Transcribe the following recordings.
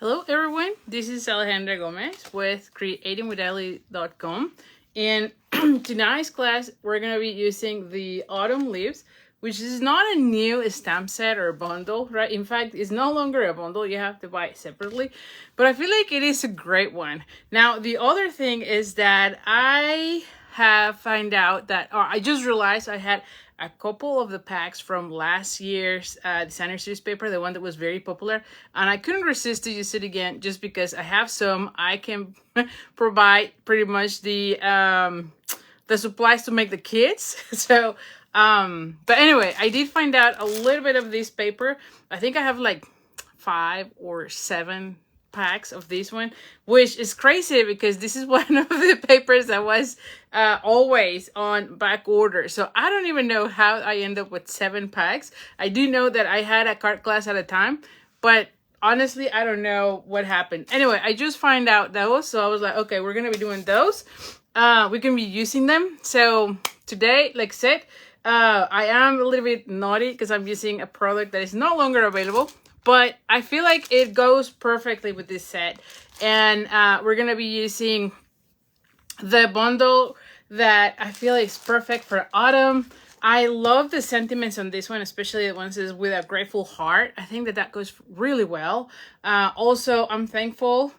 Hello everyone, this is Alejandra Gomez with creatingwithali.com, and tonight's class we're going to be using the autumn leaves, which is not a new stamp set or bundle, right? In fact, it's no longer a bundle, you have to buy it separately, but I feel like it is a great one. Now the other thing is that I have found out that, or I just realized I had a couple of the packs from last year's designer series paper, the one that was very popular, and I couldn't resist to use it again just because I have some. I can provide pretty much the supplies to make the kits. So but anyway, I did find out a little bit of this paper. I think I have like 5 or 7 packs of this one, which is crazy because this is one of the papers that was always on back order. So I don't even know how I end up with 7 packs. I do know that I had a cart class at a time, but honestly, I don't know what happened. Anyway, I just find out those, so I was like, okay, we're gonna be doing those. We can be using them. So today, like I said, I am a little bit naughty because I'm using a product that is no longer available, but I feel like it goes perfectly with this set. And we're going to be using the bundle that I feel is perfect for autumn. I love the sentiments on this one, especially the ones with a grateful heart. I think that goes really well. Also, I'm thankful.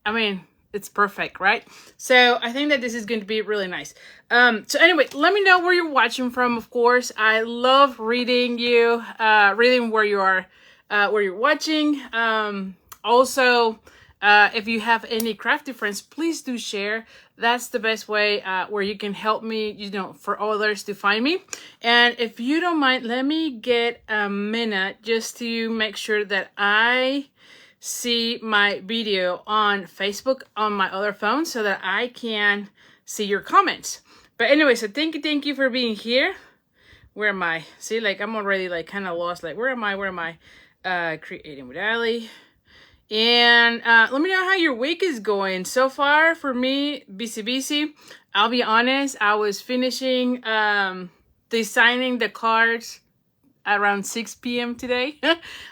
I mean, it's perfect, right? So I think that this is going to be really nice. So anyway, let me know where you're watching from, of course. I love reading reading where you are, where you're watching. Also, if you have any crafty friends, please do share. That's the best way where you can help me, for others to find me. And if you don't mind, let me get a minute just to make sure that I see my video on Facebook on my other phone so that I can see your comments. But anyway, so thank you for being here. Where am I? See, like I'm already like kind of lost. Like where am I? Creating with Ali. And let me know how your week is going. So far for me, busy. I'll be honest, I was finishing designing the cards around 6 p.m. today.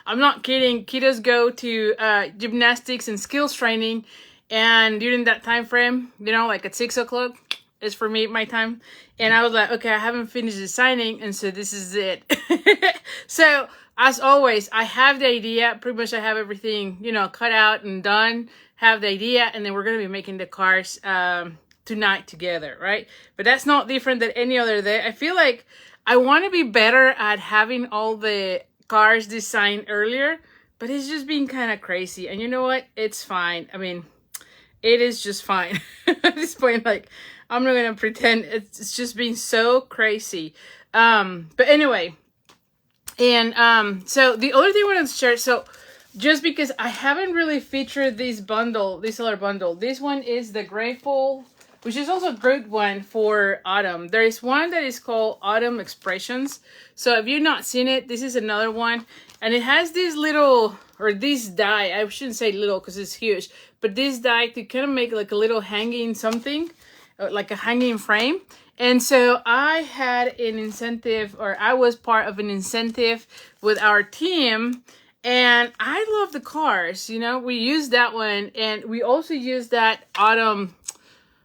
I'm not kidding. Kiddos go to gymnastics and skills training, and during that time frame, like at 6 o'clock is for me my time. And I was like, okay, I haven't finished designing, and so this is it. So as always, I have the idea. Pretty much I have everything, cut out and done. Have the idea, and then we're going to be making the cards tonight together, right? But that's not different than any other day. I feel like I want to be better at having all the cards designed earlier, but it's just being kind of crazy. And you know what? It's fine. I mean, it is just fine. At this point, like, I'm not going to pretend it's just being so crazy. But anyway, and so the other thing I wanted to share, so just because I haven't really featured this other bundle, this one is the Grateful, which is also a good one for autumn. There is one that is called Autumn Expressions. So if you've not seen it, this is another one. And it has this this die. I shouldn't say little because it's huge. But this die to kind of make like a little hanging something, like a hanging frame. And so I had an incentive, or I was part of an incentive with our team. And I love the cars. We used that one. And we also used that autumn...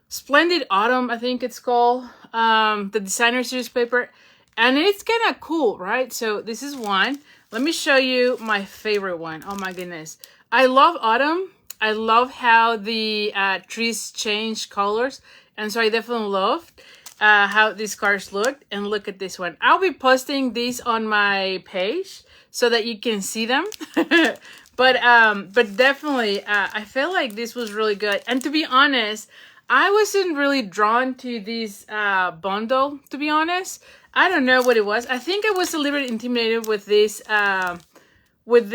Splendid Autumn, I think it's called, the designer series paper, and it's kind of cool, right? So this is one. Let me show you my favorite one. Oh my goodness. I love autumn. I love how the trees change colors, and so I definitely loved how these cards looked. And look at this one. I'll be posting these on my page so that you can see them. But definitely, I feel like this was really good. And to be honest, I wasn't really drawn to this bundle, to be honest. I don't know what it was. I think I was a little bit intimidated with this, what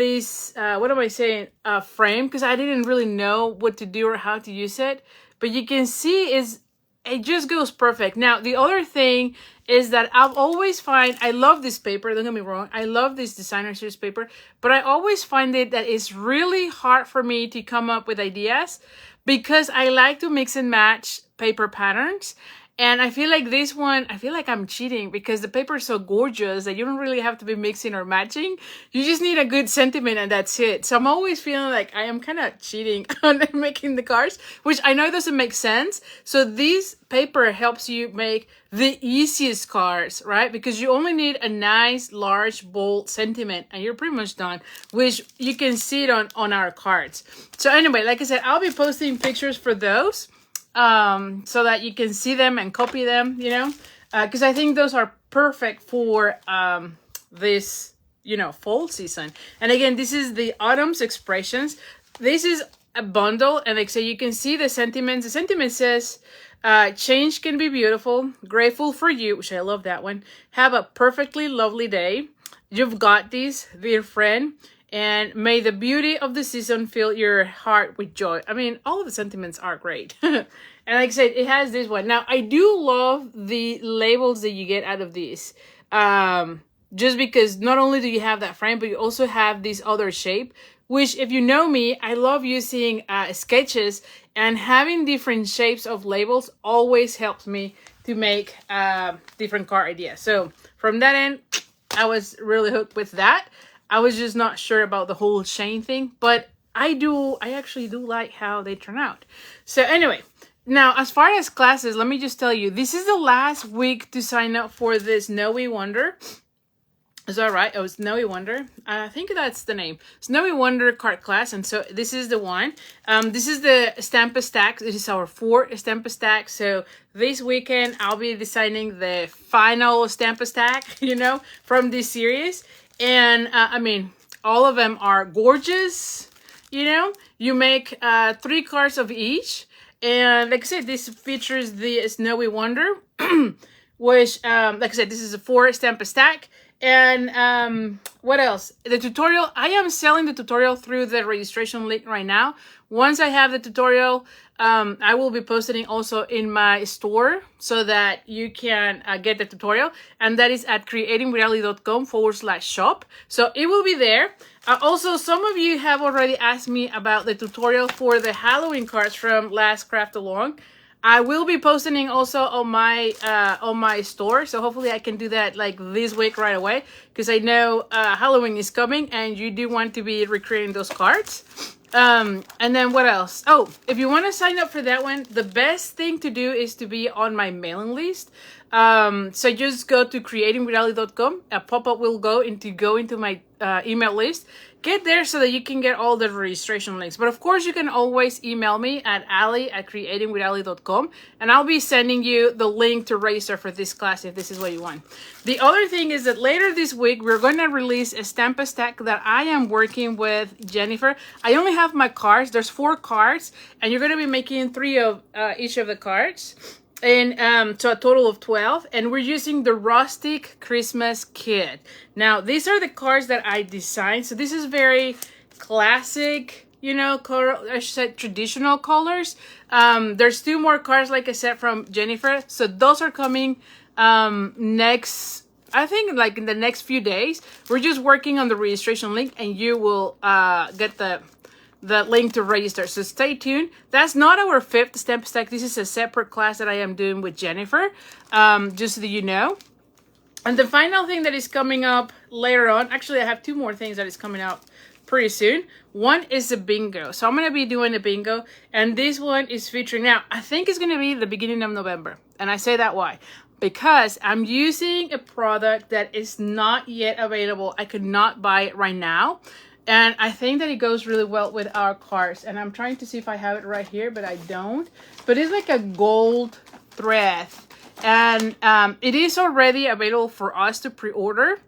am I saying, frame, because I didn't really know what to do or how to use it. But you can see it just goes perfect. Now, the other thing is that I've always I love this paper, don't get me wrong. I love this designer series paper, but I always find that it's really hard for me to come up with ideas, because I like to mix and match paper patterns. And I feel like this one, I feel like I'm cheating because the paper is so gorgeous that you don't really have to be mixing or matching. You just need a good sentiment and that's it. So I'm always feeling like I am kind of cheating on making the cards, which I know doesn't make sense. So this paper helps you make the easiest cards, right? Because you only need a nice, large, bold sentiment and you're pretty much done, which you can see it on our cards. So anyway, like I said, I'll be posting pictures for those so that you can see them and copy them, you know, because I think those are perfect for this, you know, fall season. And again, this is the Autumn's Expressions. This is a bundle, and like I say, you can see the sentiments. The sentiment says, change can be beautiful, grateful for you, which I love that one. Have a perfectly lovely day. You've got this, dear friend. And may the beauty of the season fill your heart with joy. I mean, all of the sentiments are great. And like I said, it has this one. Now, I do love the labels that you get out of these. Just because not only do you have that frame, but you also have this other shape. Which, if you know me, I love using sketches. And having different shapes of labels always helps me to make different card ideas. So, from that end, I was really hooked with that. I was just not sure about the whole chain thing, but I actually do like how they turn out. So anyway, now as far as classes, let me just tell you, this is the last week to sign up for this Snowy Wonder. Is that right? Oh, Snowy Wonder. I think that's the name. Snowy Wonder card class. And so this is the one. This is the Stampa Stack. This is our 4th Stampa Stack. So this weekend, I'll be designing the final Stampa Stack, you know, from this series. And I mean, all of them are gorgeous, you know. You make 3 cards of each. And like I said, this features the Snowy Wonder, which, like I said, this is a 4 Stampa Stack. And what else? The tutorial, I am selling the tutorial through the registration link right now. Once I have the tutorial, I will be posting it also in my store so that you can get the tutorial. And that is at creatingwithali.com/shop. So it will be there. Also, some of you have already asked me about the tutorial for the Halloween cards from Last Craft Along. I will be posting also on my store, so hopefully I can do that like this week right away, because I know Halloween is coming and you do want to be recreating those cards. And then what else? Oh, if you want to sign up for that one, the best thing to do is to be on my mailing list. So just go to creatingwithali.com. A pop-up will go into my email list. Get there so that you can get all the registration links. But of course, you can always email me at ali@creatingwithali.com, and I'll be sending you the link to register for this class if this is what you want. The other thing is that later this week, we're going to release a Stampa Stack that I am working with Jennifer. I only have my cards. There's 4 cards, and you're going to be making 3 of each of the cards. And so a total of 12, and we're using the Rustic Christmas Kit. Now, these are the cards that I designed. So this is very classic, you know, I should say traditional colors. There's 2 more cards, like I said, from Jennifer. So those are coming next, I think like in the next few days. We're just working on the registration link, and you will get the link to register. So stay tuned. That's not our 5th Stampa Stack. This is a separate class that I am doing with Jennifer, just so that you know. And the final thing that is coming up later on, actually I have 2 more things that is coming up pretty soon. One is a bingo. So I'm going to be doing a bingo, and this one is featuring, now I think it's going to be the beginning of November. And I say that why? Because I'm using a product that is not yet available. I could not buy it right now. And I think that it goes really well with our cards. And I'm trying to see if I have it right here, but I don't. But it's like a gold thread. And it is already available for us to pre-order,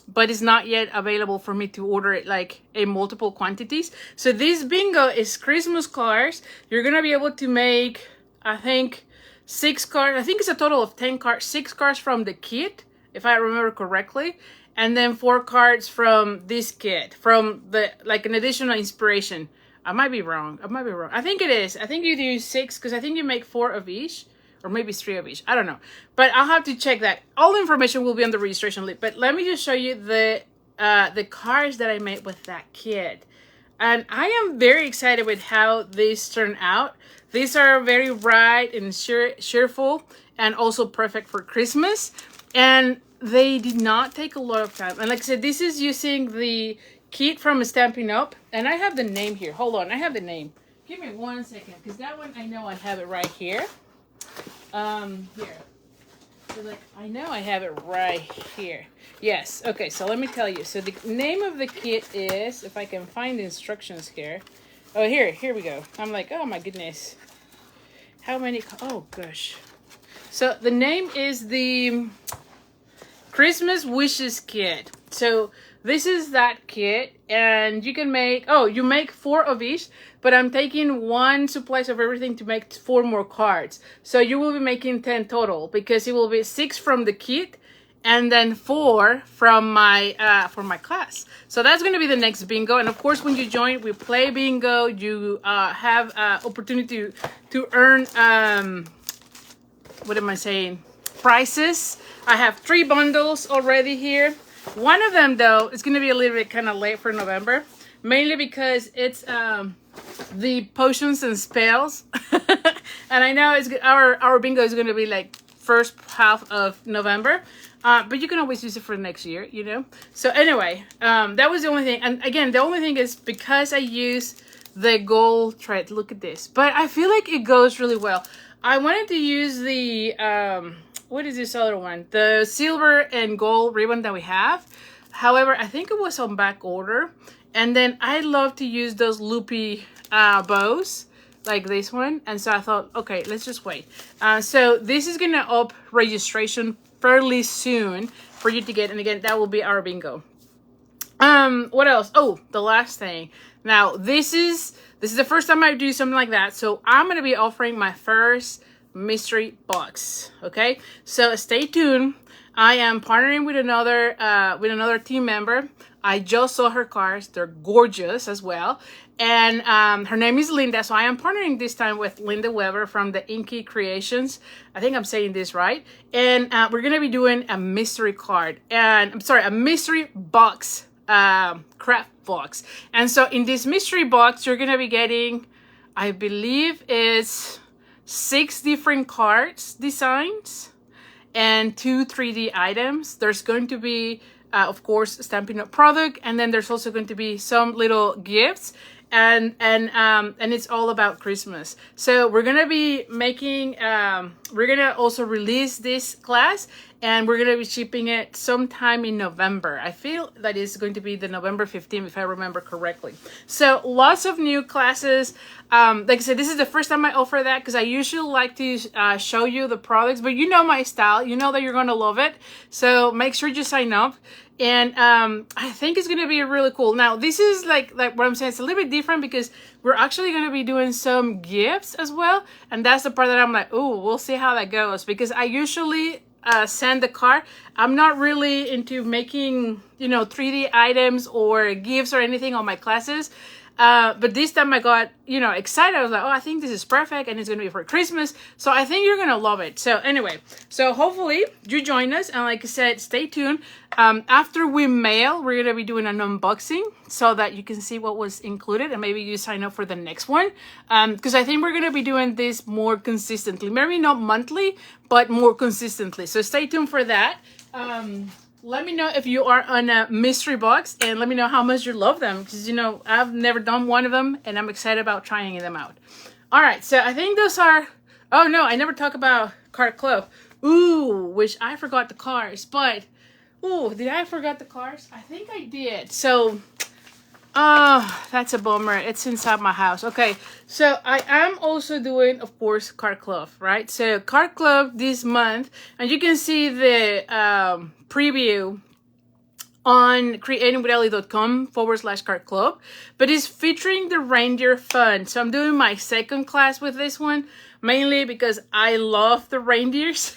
but it's not yet available for me to order it like in multiple quantities. So this bingo is Christmas cards. You're going to be able to make, I think, 6 cards. I think it's a total of 10 cards. 6 cards from the kit, if I remember correctly. And then 4 cards from this kit, from the, like an additional inspiration. I might be wrong. I think it is. I think you do 6, because I think you make 4 of each, or maybe 3 of each. I don't know. But I'll have to check that. All the information will be on the registration link. But let me just show you the cards that I made with that kit. And I am very excited with how these turn out. These are very bright and cheerful and also perfect for Christmas. And they did not take a lot of time. And like I said, this is using the kit from Stampin' Up. And I have the name here. Hold on, I have the name. Give me 1 second, because that one I know I have it right here. Here. So like, I know I have it right here. Yes. Okay, so let me tell you. So the name of the kit is, if I can find the instructions here. Oh, here we go. I'm like, oh my goodness. How many? Oh gosh. So the name is the Christmas Wishes Kit. So this is that kit, and you can make, you make 4 of each, but I'm taking 1 supplies of everything to make 4 more cards. So you will be making 10 total, because it will be 6 from the kit and then 4 from my class. So that's going to be the next bingo. And of course, when you join, we play bingo. You have opportunity to earn what am I saying? Prizes. I have 3 bundles already here. One of them, though, is going to be a little bit kind of late for November, mainly because it's the potions and spells. And I know it's our bingo is going to be like first half of November, but you can always use it for next year, you know. So anyway, that was the only thing. And again, the only thing is because I use the gold thread. Look at this, but I feel like it goes really well. I wanted to use the what is this other one? The silver and gold ribbon that we have. However, I think it was on back order. And then I love to use those loopy bows like this one. And so I thought, okay, let's just wait. So this is going to up registration fairly soon for you to get. And again, that will be our bingo. What else? Oh, the last thing. Now, this is the first time I do something like that. So I'm going to be offering my first mystery box. Okay, so stay tuned. I am partnering with another team member. I just saw her cards. They're gorgeous as well. And her name is Linda. So I am partnering this time with Linda Weber from the Inky Creations. I think I'm saying this right. And we're going to be doing a mystery card. And I'm sorry, a mystery box, craft box. And so in this mystery box, you're going to be getting, I believe it's 6 different cards designs and 2 3D items. There's going to be, of course, Stampin' Up product, and then there's also going to be some little gifts, and it's all about Christmas. So we're gonna be making, we're gonna also release this class, and we're gonna be shipping it sometime in November. I feel that it's going to be the November 15th, if I remember correctly. So lots of new classes. Like I said, this is the first time I offer that, because I usually like to show you the products, but you know my style, you know that you're gonna love it. So make sure you sign up. And I think it's gonna be really cool. Now this is like what I'm saying, it's a little bit different because we're actually gonna be doing some gifts as well, and that's the part that I'm like, oh, we'll see how that goes, because I usually send the card. I'm not really into making, you know, 3D items or gifts or anything on my classes. But this time I got, you know, excited. I was like, oh, I think this is perfect, and it's going to be for Christmas. So I think you're going to love it. So anyway, so hopefully you join us. And like I said, stay tuned. After we mail, we're going to be doing an unboxing so that you can see what was included, and maybe you sign up for the next one. Because I think we're going to be doing this more consistently. Maybe not monthly, but more consistently. So stay tuned for that. Let me know if you are on a mystery box, and let me know how much you love them, because, you know, I've never done one of them, and I'm excited about trying them out. All right, so I think those are, oh no, I never talk about Card Club. Ooh, which I forgot the cards, but, ooh, did I forget the cards? I think I did. So, that's a bummer. It's inside my house. Okay, so I am also doing, of course, Card Club, right? So Card Club this month, and you can see the preview on creatingwithellie.com/card club, but it's featuring the reindeer fun. So I'm doing my second class with this one, mainly because I love the reindeers.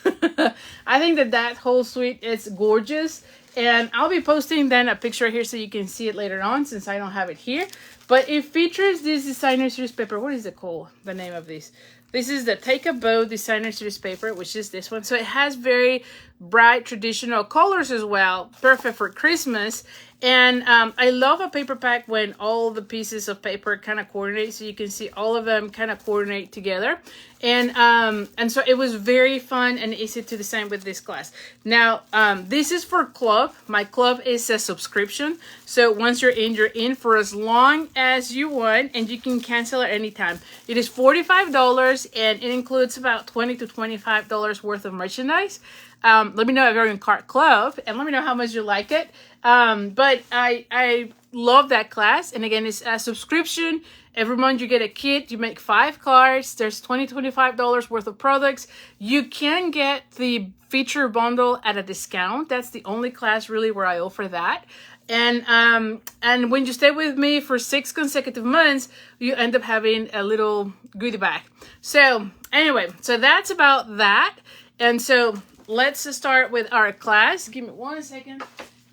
I think that whole suite is gorgeous. And I'll be posting then a picture here so you can see it later on, since I don't have it here. But it features this designer series paper. What is it called? The name of this? This is the Take a Bow designer series paper, which is this one. So it has very bright traditional colors as well. Perfect for Christmas. And I love a paper pack when all the pieces of paper kind of coordinate, so you can see all of them kind of coordinate together. And so it was very fun and easy to design with this class. Now, this is for club. My club is a subscription. So once you're in for as long as you want, and you can cancel at any time. It is $45 and it includes about $20 to $25 worth of merchandise. Let me know if you're in Cart Club and let me know how much you like it. But I love that class. And again, it's a subscription. Every month you get a kit. You make 5 cards. There's $20, $25 worth of products. You can get the feature bundle at a discount. That's the only class really where I offer that. And when you stay with me for 6 consecutive months, you end up having a little goodie bag. So anyway, so that's about that. And so let's start with our class. Give me 1 second.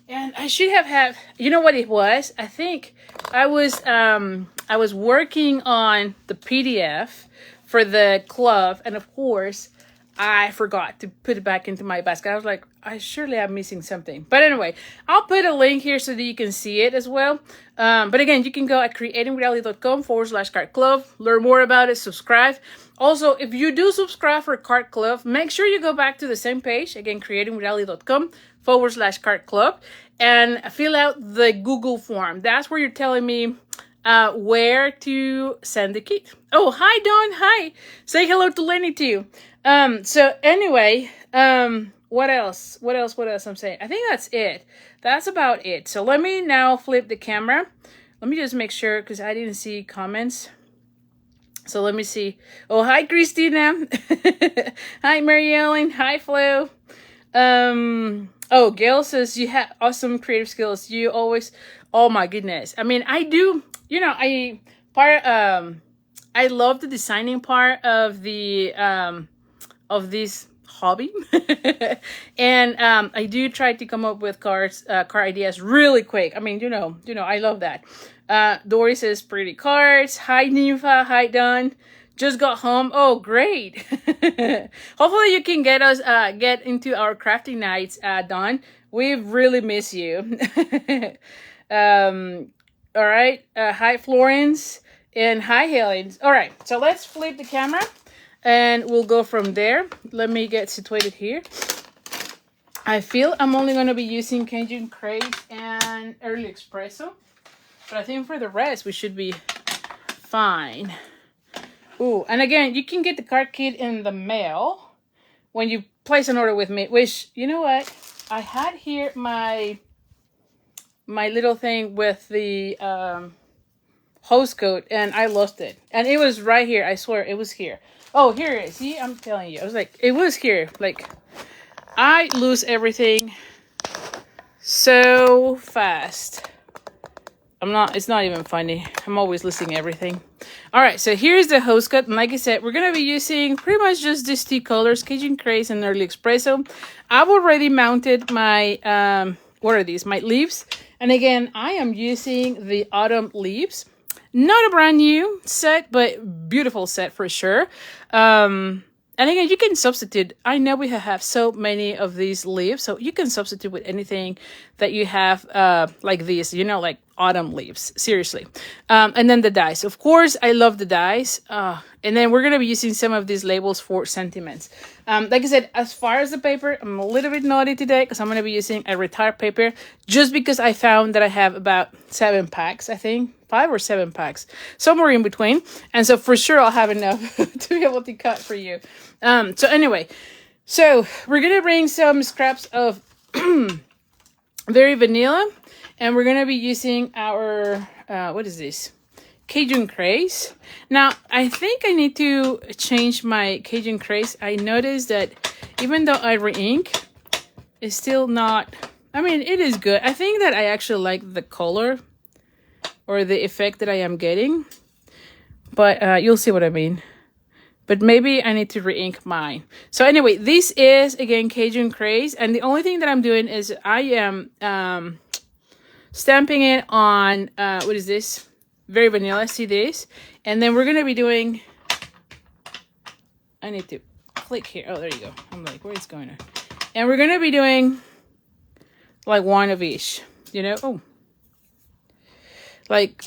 And I should have had, you know what it was? I think I was working on the PDF for the club, and of course, I forgot to put it back into my basket. I was like, I surely am missing something. But anyway, I'll put a link here so that you can see it as well. But again, you can go at creatingwithali.com/Cart Club, learn more about it, subscribe. Also, if you do subscribe for Cart Club, make sure you go back to the same page, again, creatingwithali.com/Cart Club, and fill out the Google form. That's where you're telling me where to send the kit. Oh, hi, Dawn. Hi. Say hello to Lenny, too. So anyway, what else I'm saying? I think that's it. That's about it. So let me now flip the camera. Let me just make sure, because I didn't see comments. So let me see. Oh, hi, Christina. Hi, Mary Ellen. Hi, Flo. Oh, Gail says you have awesome creative skills. You always, oh my goodness. I mean, I do, you know, I love the designing part of this hobby. And I do try to come up with car ideas really quick. I mean, you know, I love that. Dory says pretty cards. Hi, Nympha. Hi, Don. Just got home. Oh, great. Hopefully you can get into our crafting nights, Don. We really miss you. All right. Hi, Florence. And hi, Helen. All right. So let's flip the camera and we'll go from there. Let me get situated here. I feel I'm only going to be using Cajun Craze and Early Espresso. But I think for the rest, we should be fine. Ooh, and again, you can get the card kit in the mail when you place an order with me, which, you know what? I had here my little thing with the host code, and I lost it. And it was right here. I swear, it was here. Oh, here it is. See, I'm telling you. I was like, it was here. Like, I lose everything so fast. It's not even funny. I'm always losing everything. All right, so here's the host cut. And like I said, we're going to be using pretty much just these 2 colors, Cajun Craze and Early Espresso. I've already mounted my, what are these? My leaves. And again, I am using the autumn leaves. Not a brand new set, but beautiful set for sure. And again, you can substitute. I know we have so many of these leaves, so you can substitute with anything that you have like these, you know, like autumn leaves. Seriously. And then the dies. Of course, I love the dies. And then we're going to be using some of these labels for sentiments. Like I said, as far as the paper, I'm a little bit naughty today because I'm going to be using a retired paper just because I found that I have about 7 packs, I think. 5 or 7 packs, somewhere in between. And so for sure I'll have enough to be able to cut for you. So anyway, so we're going to bring some scraps of very vanilla, and we're going to be using our, what is this? Cajun Craze. Now, I think I need to change my Cajun Craze. I noticed that even though I re-ink, it's still not, I mean, it is good. I think that I actually like the color or the effect that I am getting, but you'll see what I mean. But maybe I need to re-ink mine. So anyway, this is, again, Cajun Craze. And the only thing that I'm doing is I am stamping it on, what is this? Very vanilla, see this? And then we're going to be doing, I need to click here. Oh, there you go. I'm like, where is it going? And we're going to be doing like one of each, you know. Oh, like,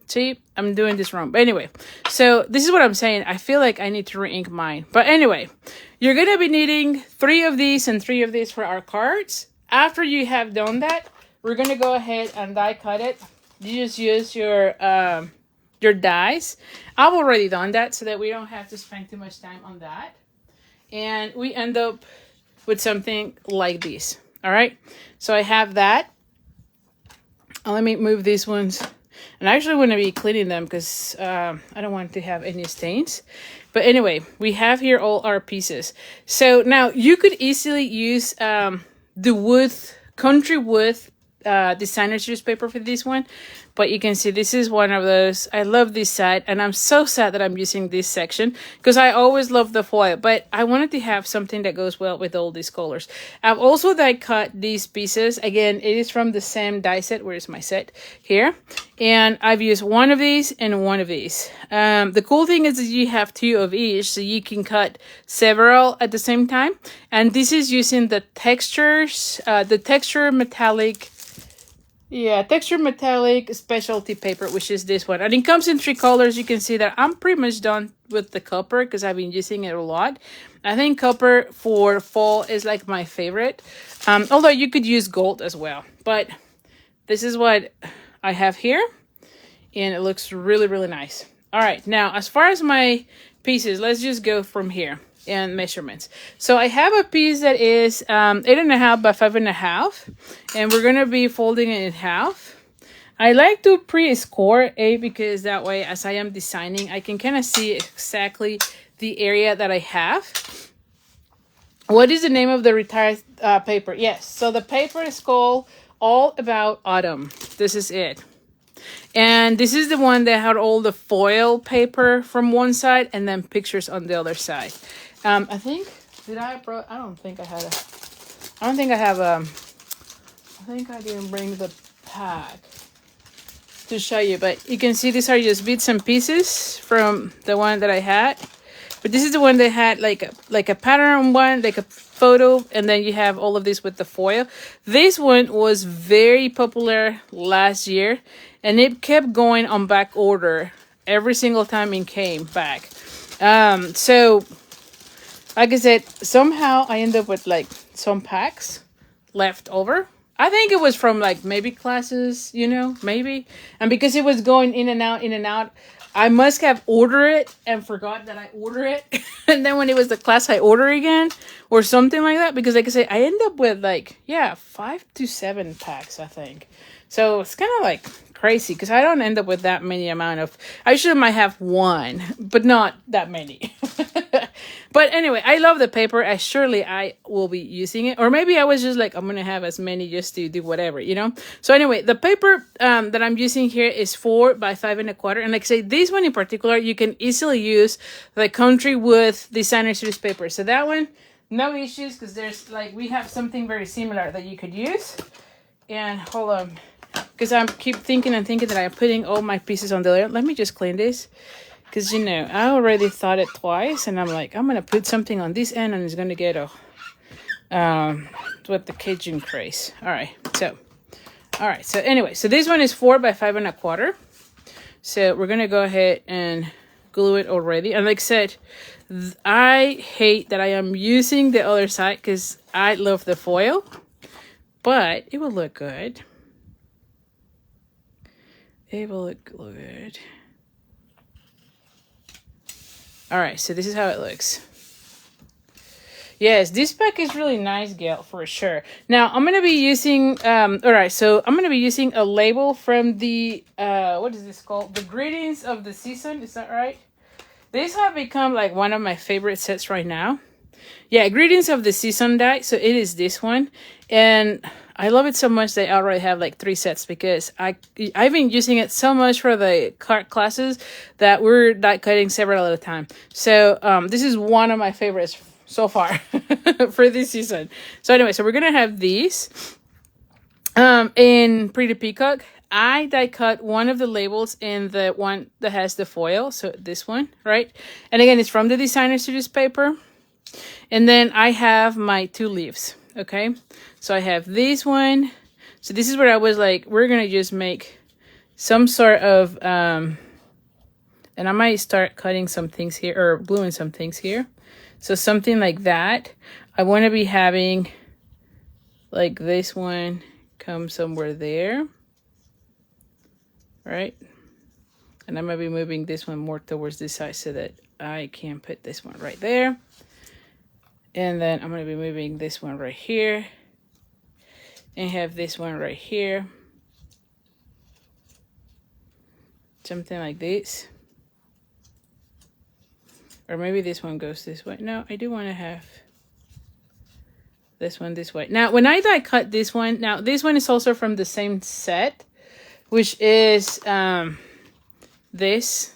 see, I'm doing this wrong. But anyway, so this is what I'm saying. I feel like I need to re-ink mine. But anyway, you're going to be needing 3 of these and 3 of these for our cards. After you have done that, we're going to go ahead and die cut it. You just use your dies. I've already done that so that we don't have to spend too much time on that. And we end up with something like this. All right. So I have that. Let me move these ones. And I actually want to be cleaning them because I don't want to have any stains. But anyway, we have here all our pieces. So now you could easily use the wood, country wood designer series paper for this one. But you can see this is one of those. I love this side, and I'm so sad that I'm using this section because I always love the foil, but I wanted to have something that goes well with all these colors. I've also die cut these pieces. Again, it is from the same die set. Where is my set? Here. And I've used one of these and one of these. The cool thing is that you have 2 of each, so you can cut several at the same time. And this is using the textures, the texture metallic specialty paper, which is this one. And it comes in 3 colors. You can see that I'm pretty much done with the copper because I've been using it a lot. I think copper for fall is like my favorite. Although you could use gold as well. But this is what I have here. And it looks really, really nice. All right. Now, as far as my pieces, let's just go from here. And measurements. So I have a piece that is 8.5 by 5.5, and we're gonna be folding it in half. I like to pre-score because that way, as I am designing, I can kind of see exactly the area that I have. What is the name of the retired paper? Yes, so the paper is called All About Autumn. This is it. And this is the one that had all the foil paper from one side and then pictures on the other side. I think, I didn't bring the pack to show you, but you can see these are just bits and pieces from the one that I had. But this is the one that had like a pattern one, like a photo, and then you have all of this with the foil. This one was very popular last year, and it kept going on back order every single time it came back. So like I said, somehow I end up with like some packs left over. I think it was from like maybe classes, you know, maybe. And because it was going in and out, I must have ordered it and forgot that I ordered it. And then when it was the class, I order again or something like that. Because like I say, I end up with like, 5 to 7 packs, I think. So it's kind of like crazy because I don't end up with that many amount of, I usually might have one, but not that many. But anyway, I love the paper. I will be using it. Or maybe I was just like, I'm going to have as many just to do whatever, you know. So anyway, the paper that I'm using here is 4 by 5.25. And like I say, this one in particular, you can easily use the country wood designer series paper. So that one, no issues because there's like, we have something very similar that you could use. And hold on, because I keep thinking that I'm putting all my pieces on the layer. Let me just clean this. Because, you know, I already thought it twice. And I'm like, I'm going to put something on this end. And it's going to get a, with the Cajun craze. All right. So anyway. So this one is 4 by 5.25. So we're going to go ahead and glue it already. And like I said, I hate that I am using the other side. Because I love the foil. But it will look good. It will look good. All right, so this is how it looks. Yes, this pack is really nice, Gail, for sure. Now, I'm going to be using, all right, so I'm going to be using a label from the, what is this called? The Greetings of the Season, is that right? These have become like one of my favorite sets right now. Yeah, Greetings of the Season die, so it is this one. And I love it so much that I already have like 3 sets because I've been using it so much for the classes that we're die cutting several at a time. So this is one of my favorites so far for this season. So anyway, so we're gonna have these in Pretty Peacock. I die cut one of the labels in the one that has the foil. So this one, right? And again, it's from the designer series paper. And then I have my 2 leaves, okay? So I have this one. So this is where I was like, we're gonna just make some sort of, and I might start cutting some things here, or gluing some things here. So something like that. I want to be having, like, this one come somewhere there, right? And I'm gonna be moving this one more towards this side so that I can put this one right there. And then I'm gonna be moving this one right here and have this one right here. Something like this. Or maybe this one goes this way. No, I do want to have this one this way. Now, when I die cut this one, now this one is also from the same set, which is this,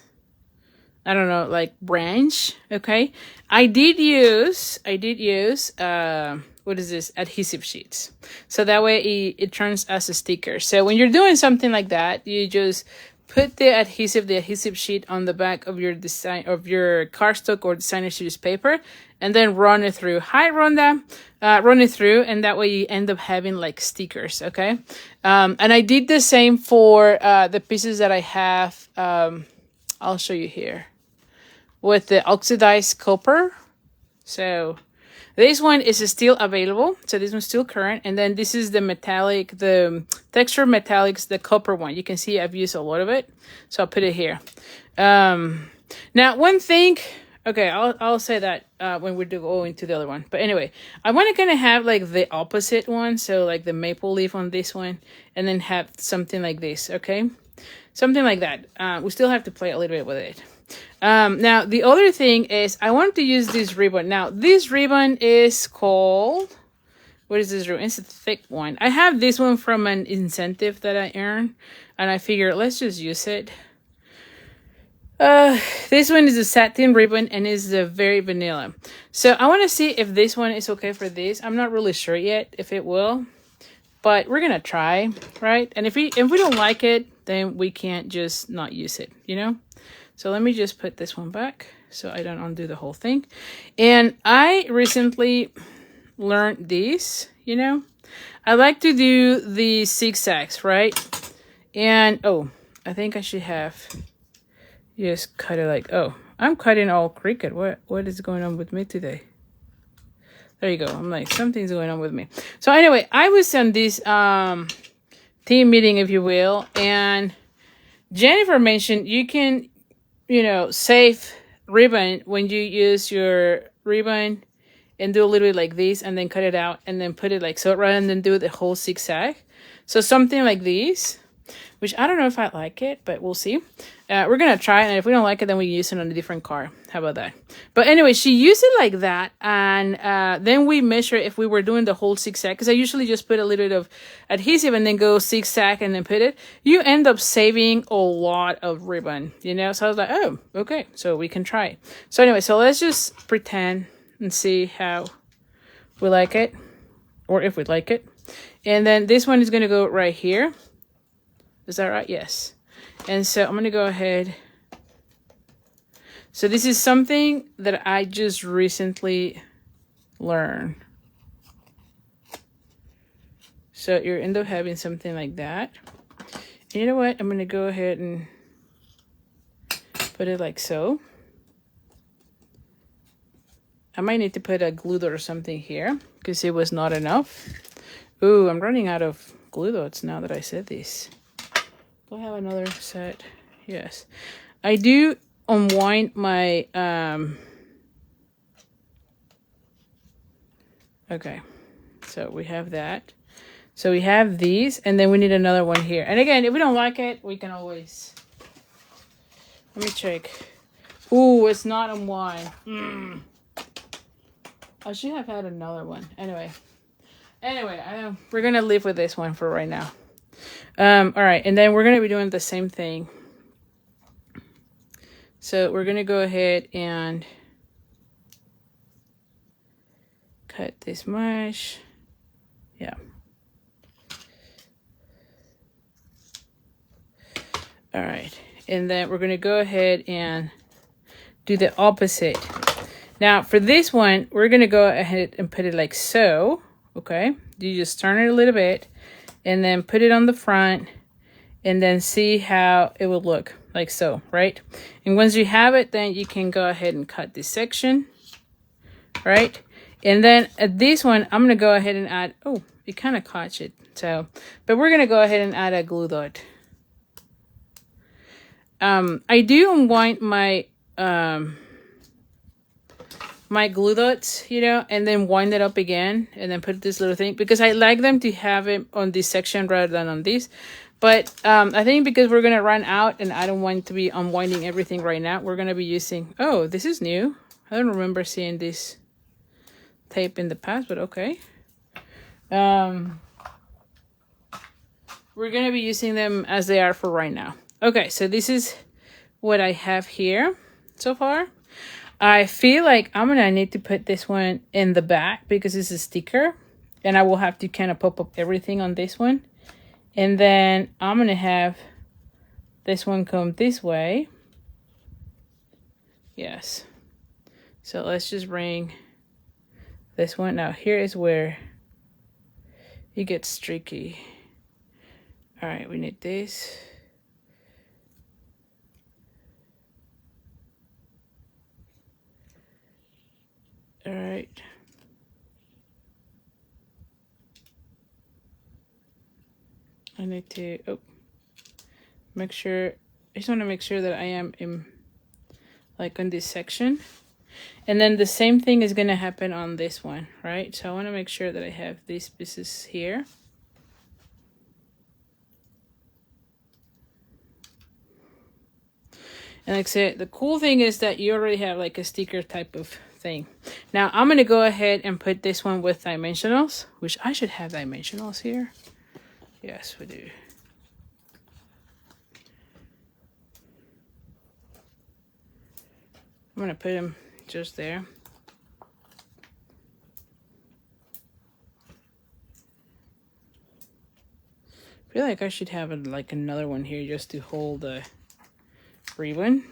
I don't know, like branch, okay? I did use what is this, adhesive sheets, so that way it turns as a sticker. So when you're doing something like that, you just put the adhesive sheet on the back of your design, of your cardstock or designer series paper, and then run it through. Run it through, and that way you end up having like stickers, okay? And I did the same for the pieces that I have. I'll show you here with the oxidized copper. So this one is still available. So this one's still current. And then this is the metallic, the texture metallics, the copper one. You can see I've used a lot of it. So I'll put it here. Now, one thing, okay, I'll say that when we do go into the other one. But anyway, I want to kind of have like the opposite one. So like the maple leaf on this one, and then have something like this, okay? Something like that. We still have to play a little bit with it. Now, the other thing is I want to use this ribbon. Now, this ribbon is called, what is this ribbon? It's a thick one. I have this one from an incentive that I earned, and I figured let's just use it. This one is a satin ribbon and is very vanilla. So I want to see if this one is okay for this. I'm not really sure yet if it will, but we're gonna try, right? And if we don't like it, then we can't just not use it, you know? So let me just put this one back so I don't undo the whole thing. And I recently learned this, you know? I like to do the zigzags, right? And, oh, I think I should have just cut it like, oh, I'm cutting all crooked. What is going on with me today? There you go. I'm like, something's going on with me. So anyway, I was on this team meeting, if you will, and Jennifer mentioned you can, you know, save ribbon when you use your ribbon and do a little bit like this and then cut it out and then put it like so rather than do the whole zigzag. So something like this, which I don't know if I like it, but we'll see. We're going to try it, and if we don't like it, then we use it on a different card. How about that? But anyway, she used it like that, and then we measure if we were doing the whole zigzag, because I usually just put a little bit of adhesive and then go zigzag and then put it. You end up saving a lot of ribbon, you know? So I was like, oh, okay, so we can try it. So anyway, so let's just pretend and see how we like it, or if we like it. And then this one is going to go right here. Is that right? Yes. And so I'm going to go ahead. So this is something that I just recently learned. So you end up having something like that. And you know what? I'm going to go ahead and put it like so. I might need to put a glue dot or something here because it was not enough. Ooh, I'm running out of glue dots now that I said this. Do I have another set? Yes. I do unwind my, okay. So we have that. So we have these, and then we need another one here. And again, if we don't like it, we can always, let me check. Ooh, it's not unwind. I should have had another one. Anyway, we're going to live with this one for right now. All right, and then we're going to be doing the same thing. So we're going to go ahead and cut this much. Yeah. All right, and then we're going to go ahead and do the opposite. Now for this one, we're gonna go ahead and put it like so, okay? You just turn it a little bit and then put it on the front and then see how it will look like so, right? And once you have it, then you can go ahead and cut this section, right? And then at this one, I'm gonna go ahead and add, oh, it kind of caught it. So, but we're gonna go ahead and add a glue dot. I do unwind my, my glue dots, you know, and then wind it up again and then put this little thing because I like them to have it on this section rather than on this. But I think because we're gonna run out and I don't want to be unwinding everything right now, we're gonna be using, oh, this is new. I don't remember seeing this tape in the past, but okay. We're gonna be using them as they are for right now. Okay, so this is what I have here so far. I feel like I'm gonna need to put this one in the back because it's a sticker and I will have to kind of pop up everything on this one. And then I'm gonna have this one come this way. Yes. So let's just bring this one. Now here is where it gets tricky. All right, we need this. All right. I need to make sure, I just want to make sure that I am in like on this section. And then the same thing is going to happen on this one, right? So I want to make sure that I have these pieces here. And like I said, the cool thing is that you already have like a sticker type of thing. Now I'm going to go ahead and put this one with dimensionals, which I should have dimensionals here. Yes, we do. I'm going to put them just there. I feel like I should have like another one here just to hold the ribbon.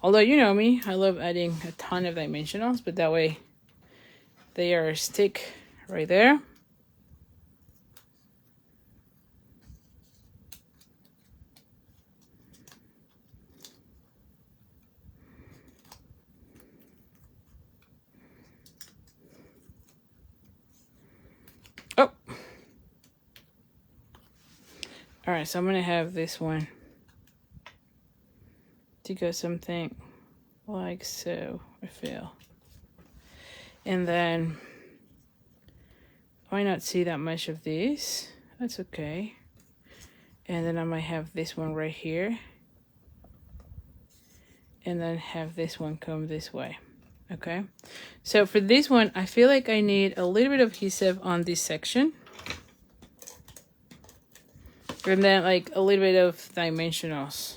Although you know me, I love adding a ton of dimensionals, but that way they are stick right there. Oh. All right, so I'm gonna have this one to go something like so, I feel. And then I might not see that much of this. That's okay. And then I might have this one right here. And then have this one come this way. Okay. So for this one, I feel like I need a little bit of adhesive on this section. And then like a little bit of dimensionals.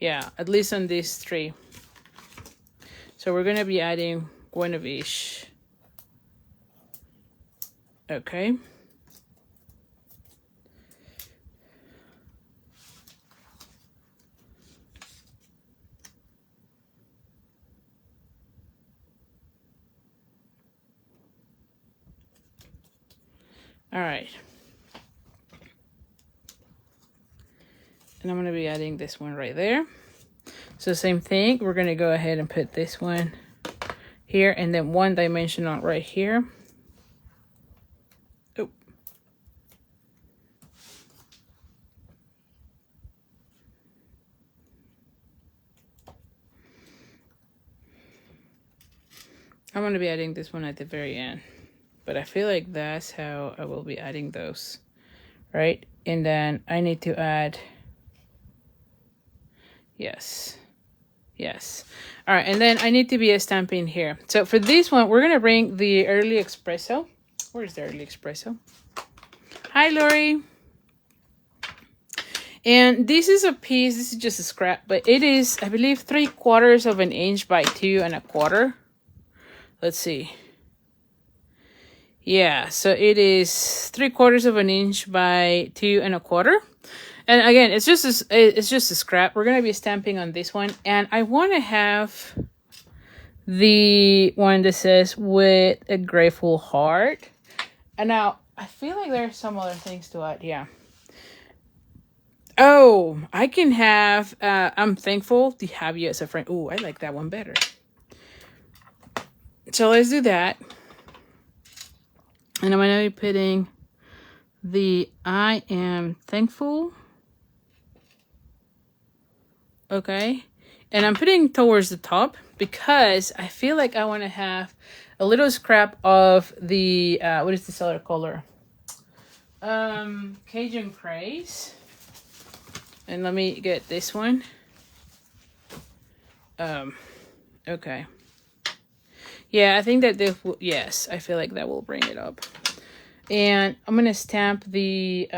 Yeah, at least on these three. So we're gonna be adding one of each. Okay. All right. And I'm going to be adding this one right there. So same thing, we're going to go ahead and put this one here and then one dimension on right here. Oh. I'm going to be adding this one at the very end. But I feel like that's how I will be adding those, right? And then I need to add, yes. All right, and then I need to be a stamping here. So for this one, we're gonna bring the early espresso. Where's the early espresso? Hi, Lori. And this is a piece, this is just a scrap, but it is, I believe, 3/4 of an inch by 2 1/4. Let's see. Yeah, so it is 3/4 of an inch by 2 1/4. And again, it's just a scrap. We're gonna be stamping on this one, and I want to have the one that says with a grateful heart. And now I feel like there's some other things to add. Yeah. Oh, I can have, I'm thankful to have you as a friend. Oh, I like that one better. So let's do that. And I'm going to be putting the I am thankful. Okay. And I'm putting towards the top because I feel like I want to have a little scrap of the, what is this other color? Cajun Craze. And let me get this one. Okay. Yeah, I think that this will, yes, I feel like that will bring it up. And I'm going to stamp the,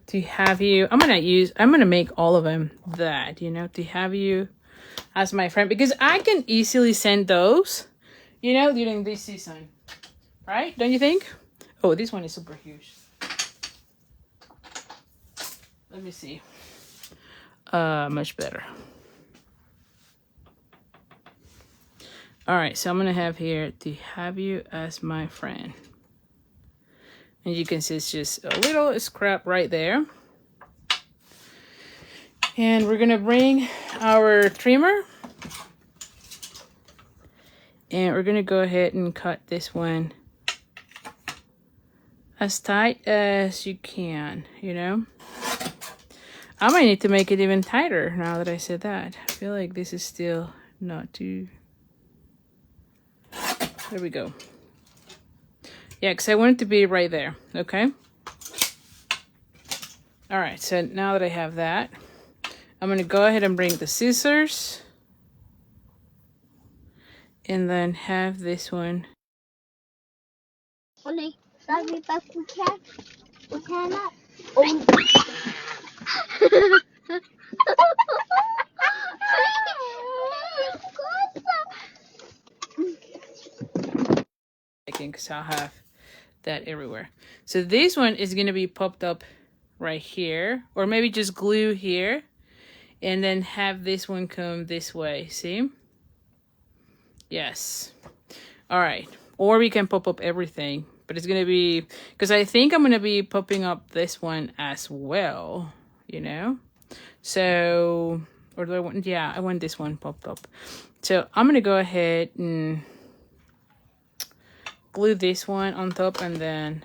to have you, I'm going to make all of them that, you know, to have you as my friend. Because I can easily send those, you know, during this season. Right? Don't you think? Oh, this one is super huge. Let me see. Much better. All right, so I'm gonna have here to have you as my friend. And you can see it's just a little scrap right there. And we're gonna bring our trimmer. And we're gonna go ahead and cut this one as tight as you can, you know? I might need to make it even tighter now that I said that. I feel like this is still not too... There we go. Yeah, because I want it to be right there, okay? All right, so now that I have that, I'm going to go ahead and bring the scissors. And then have this one. Because I'll have that everywhere. So this one is going to be popped up right here, or maybe just glue here, and then have this one come this way. See? Yes. All right. Or we can pop up everything, but it's going to be, because I think I'm going to be popping up this one as well, you know? So, or do I want, yeah, I want this one popped up. So I'm going to go ahead and glue this one on top, and then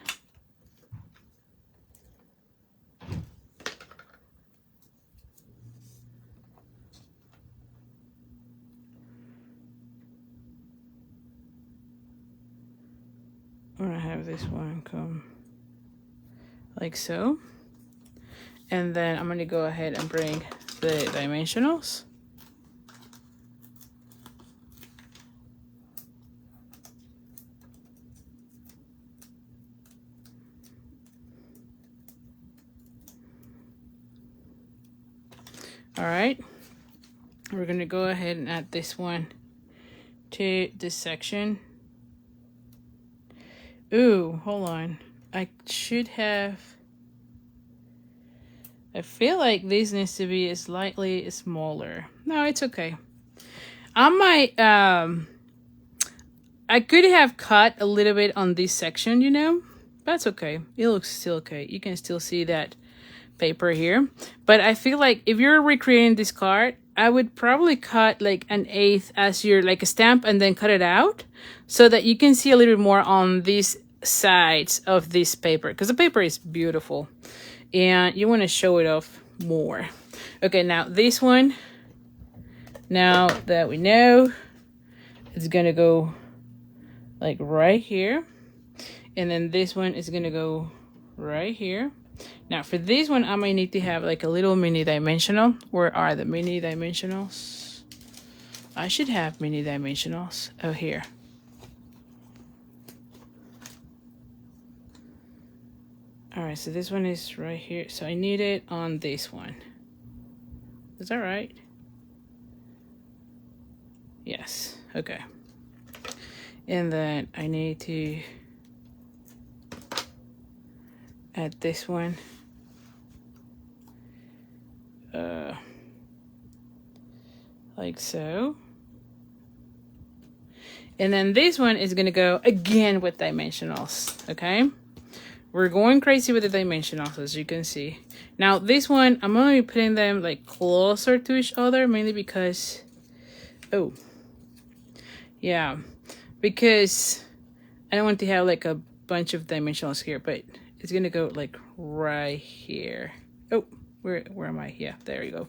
I'm gonna have this one come like so. And then I'm gonna go ahead and bring the dimensionals. All right, we're gonna go ahead and add this one to this section. Ooh, hold on. I should have, I feel like this needs to be slightly smaller. No, it's okay. I might, I could have cut a little bit on this section, you know? That's okay. It looks still okay. You can still see that paper here. But I feel like if you're recreating this card, I would probably cut like 1/8 as your like a stamp and then cut it out so that you can see a little bit more on these sides of this paper, because the paper is beautiful and you want to show it off more. Okay, now this one, now that we know, it's gonna go like right here, and then this one is gonna go right here. Now for this one, I might need to have like a little mini dimensional. Where are the mini dimensionals? I should have mini dimensionals. Oh, here. All right, so this one is right here. So I need it on this one. Is that right? Yes, okay. And then I need to add this one. Like so. And then this one is gonna go again with dimensionals, okay? We're going crazy with the dimensionals, as you can see. Now this one, I'm gonna be putting them like closer to each other, mainly because, oh, yeah, because I don't want to have like a bunch of dimensionals here, but it's gonna go like right here. Oh, where am I? Yeah, there you go.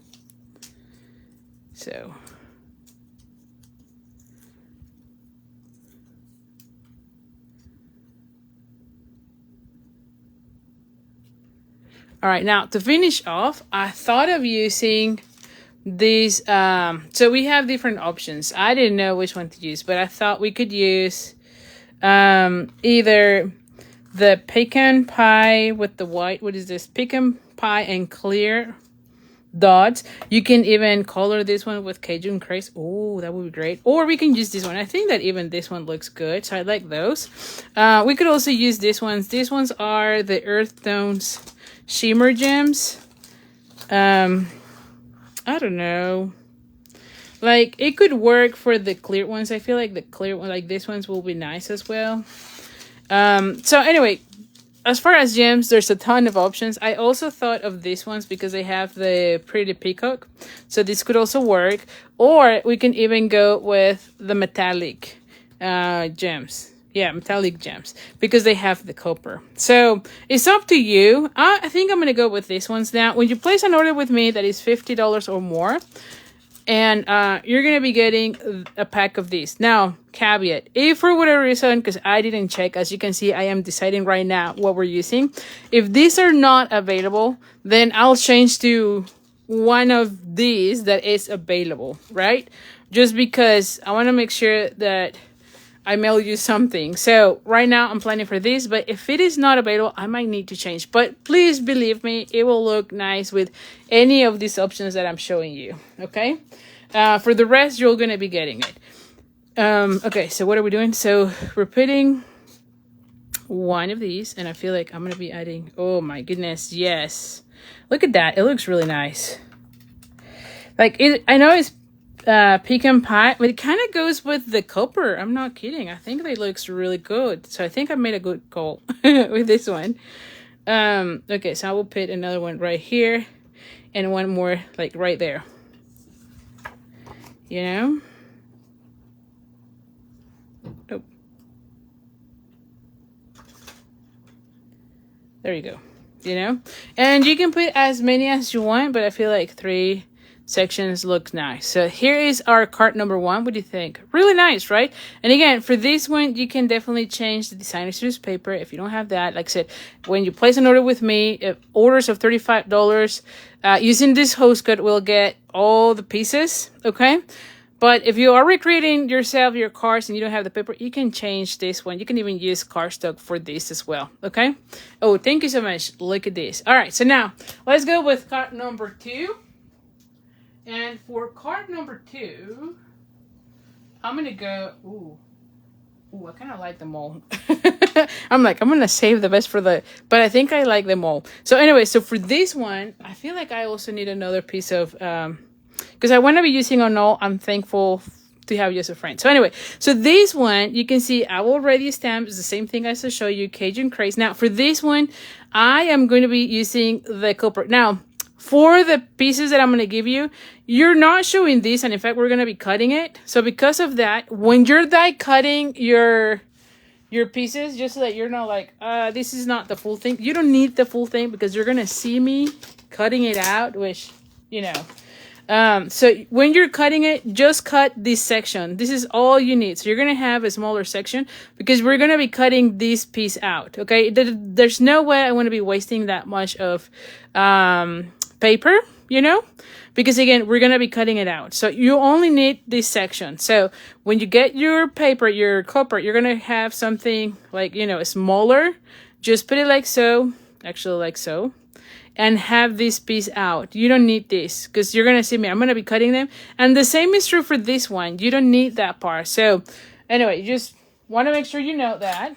So. All right, now to finish off, I thought of using these. So we have different options. I didn't know which one to use, but I thought we could use either the pecan pie with the white. What is this? Pecan pie and clear dots. You can even color this one with Cajun crayons. Oh, that would be great. Or we can use this one. I think that even this one looks good, so I like those. We could also use these ones. These ones are the earth tones shimmer gems. I don't know, like it could work for the clear ones. I feel like the clear one, like this ones, will be nice as well. So anyway, as far as gems, there's a ton of options. I also thought of these ones because they have the pretty peacock, so this could also work. Or we can even go with the metallic gems. Yeah, metallic gems, because they have the copper. So it's up to you. I think I'm gonna go with these ones. Now when you place an order with me that is $50 or more, and you're gonna be getting a pack of these. Now, caveat, if for whatever reason, because I didn't check, as you can see, I am deciding right now what we're using. If these are not available, then I'll change to one of these that is available, right? Just because I want to make sure that I mail you something. So right now I'm planning for this, but if it is not available, I might need to change. But please believe me, it will look nice with any of these options that I'm showing you, okay? For the rest, you're gonna be getting it. Okay, so what are we doing? So we're putting one of these, and I feel like I'm gonna be adding, oh my goodness, yes. Look at that, it looks really nice. Like, I know it's pecan pie, but it kind of goes with the copper. I'm not kidding. I think it looks really good. So I think I made a good call with this one. Okay, so I will put another one right here and one more like right there. You know? Oh. There you go. You know? And you can put as many as you want, but I feel like 3 sections look nice. So here is our card number 1. What do you think? Really nice, right? And again, for this one, you can definitely change the designer series paper if you don't have that. Like I said, when you place an order with me, if orders of $35, using this host code will get all the pieces, okay? But if you are recreating yourself your cards and you don't have the paper, you can change this one. You can even use cardstock for this as well, okay? Oh, thank you so much. Look at this. All right, so now let's go with card number 2. And for card number 2, I'm going to go, ooh, I kind of like them all. I'm going to save the best for but I think I like them all. So anyway, so for this one, I feel like I also need another piece of, because I want to be using on all. I'm thankful to have you as a friend. So anyway, so this one, you can see I already stamped. It's the same thing as I show you, Cajun Craze. Now for this one, I am going to be using the copper. Now, for the pieces that I'm going to give you, you're not showing this, and in fact, we're going to be cutting it. So because of that, when you're die cutting your pieces, just so that you're not like, this is not the full thing. You don't need the full thing because you're going to see me cutting it out, which, you know. So when you're cutting it, just cut this section. This is all you need. So you're going to have a smaller section because we're going to be cutting this piece out, okay? There's no way I want to be wasting that much of paper, you know, because again, we're going to be cutting it out. So you only need this section. So when you get your paper, your copper, you're going to have something like, you know, smaller. Just put it like so, actually like so, and have this piece out. You don't need this because you're going to see me. I'm going to be cutting them. And the same is true for this one. You don't need that part. So anyway, you just want to make sure you know that,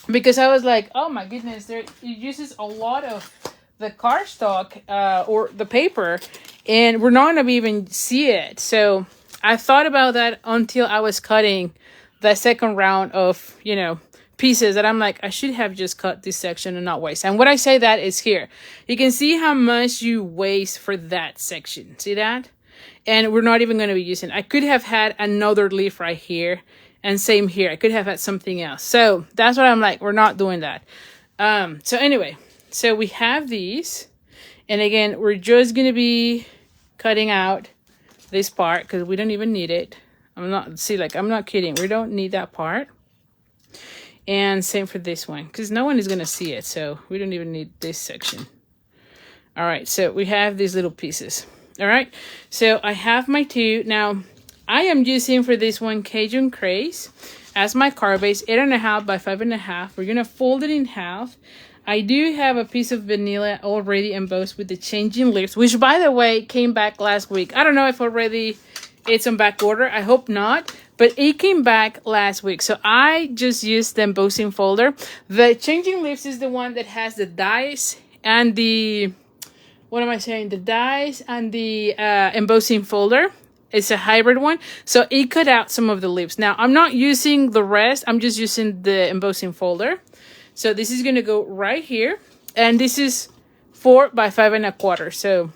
because I was like, oh my goodness, it uses a lot of the cardstock or the paper, and we're not gonna even see it. So I thought about that until I was cutting the second round of, you know, pieces that I'm like, I should have just cut this section and not waste. And what I say that is here. You can see how much you waste for that section. See that? And we're not even going to be using, I could have had another leaf right here, and same here. I could have had something else. So that's what I'm like, we're not doing that. So anyway, so we have these, and again, we're just going to be cutting out this part because we don't even need it. I'm not kidding. We don't need that part. And same for this one, because no one is going to see it. So we don't even need this section. All right, so we have these little pieces. All right, so I have my two. Now, I am using for this one Cajun Craze as my card base, 8.5 by 5.5. We're going to fold it in half. I do have a piece of vanilla already embossed with the changing leaves, which, by the way, came back last week. I don't know if already it's on back order. I hope not, but it came back last week. So I just used the embossing folder. The changing leaves is the one that has the dies and the... what am I saying? The dies and the embossing folder. It's a hybrid one. So it cut out some of the leaves. Now, I'm not using the rest. I'm just using the embossing folder. So this is going to go right here. And this is 4 by 5.25. So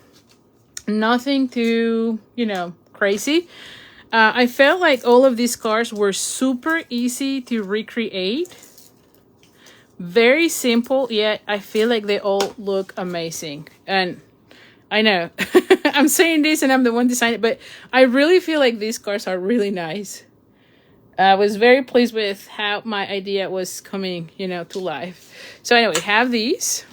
nothing too, you know, crazy. I felt like all of these cards were super easy to recreate. Very simple, yet I feel like they all look amazing. And I know I'm saying this and I'm the one designing it, but I really feel like these cards are really nice. I was very pleased with how my idea was coming, you know, to life. So anyway, have these.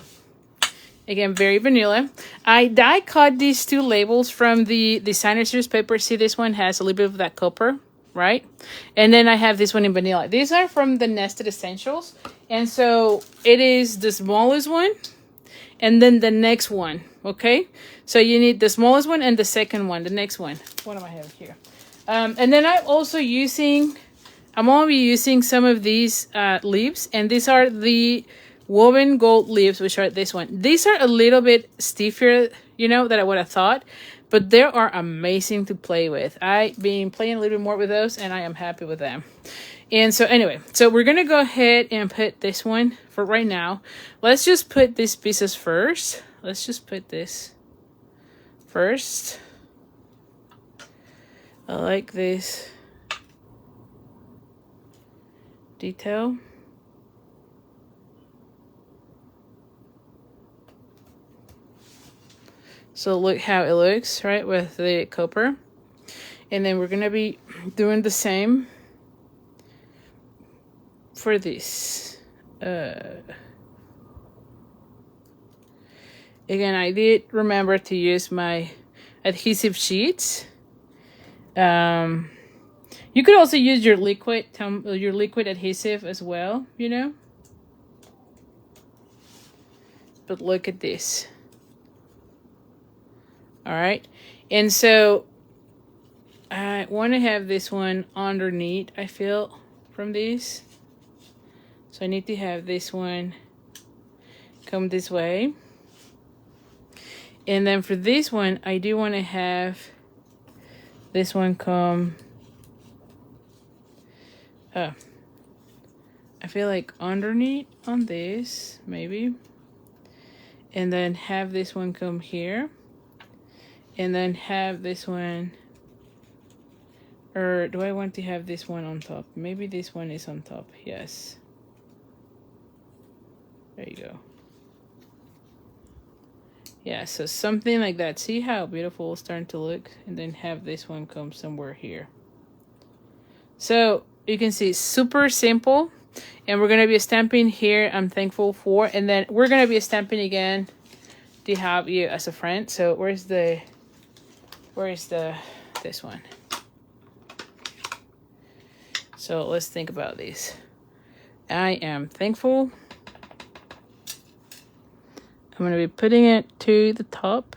Again, very vanilla. I die cut these two labels from the designer series paper. See, this one has a little bit of that copper, right? And then I have this one in vanilla. These are from the Nested Essentials. And so it is the smallest one and then the next one, okay? So you need the smallest one and the second one, the next one. What am I having here? And then I'm also using, I'm only using some of these leaves, and these are the woven gold leaves, which are this one. These are a little bit stiffer, you know, than I would have thought, but they are amazing to play with. I've been playing a little bit more with those, and I am happy with them. And so anyway, so we're going to go ahead and put this one for right now. Let's just put these pieces first. Let's just put this first. I like this detail. So look how it looks, right, with the copper. And then we're going to be doing the same for this. Again, I did remember to use my adhesive sheets. You could also use your liquid adhesive as well, you know. But look at this. All right, and so I want to have this one underneath, I feel, from these. So I need to have this one come this way. And then for this one, I do want to have this one come, I feel like underneath on this, maybe. And then have this one come here. And then have this one, or do I want to have this one on top? Maybe this one is on top, yes. There you go. Yeah, so something like that. See how beautiful it's starting to look? And then have this one come somewhere here. So you can see super simple. And we're going to be stamping here, I'm thankful for. And then we're going to be stamping again to have you as a friend. So where's this one? So let's think about these. I am thankful. I'm going to be putting it to the top.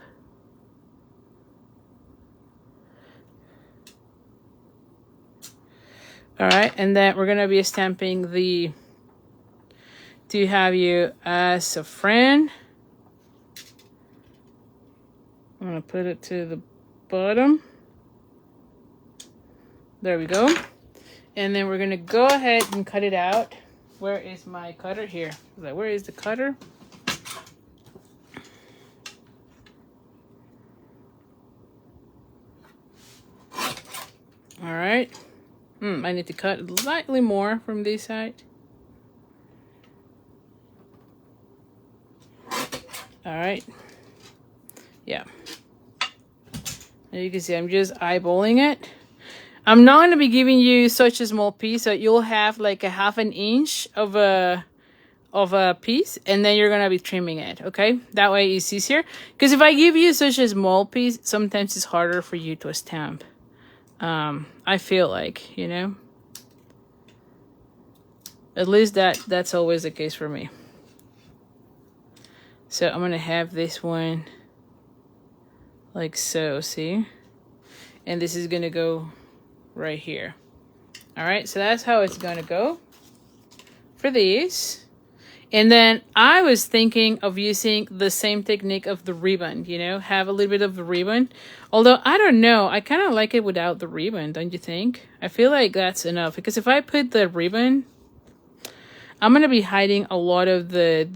All right, and then we're going to be stamping the to have you as a friend. I'm going to put it to the bottom. There we go. And then we're gonna go ahead and cut it out. Where is my cutter? Here. Where is the cutter? All right. I need to cut slightly more from this side. All right. Yeah. As you can see, I'm just eyeballing it. I'm not going to be giving you such a small piece, so you'll have like a 1/2 inch of a piece, and then you're going to be trimming it, okay? That way it's easier. Because if I give you such a small piece, sometimes it's harder for you to stamp. I feel like, you know? At least that's always the case for me. So I'm going to have this one like so, see? And this is going to go right here. All right, so that's how it's going to go for these. And then I was thinking of using the same technique of the ribbon, you know, have a little bit of the ribbon. Although, I don't know, I kind of like it without the ribbon, don't you think? I feel like that's enough, because if I put the ribbon, I'm going to be hiding a lot of the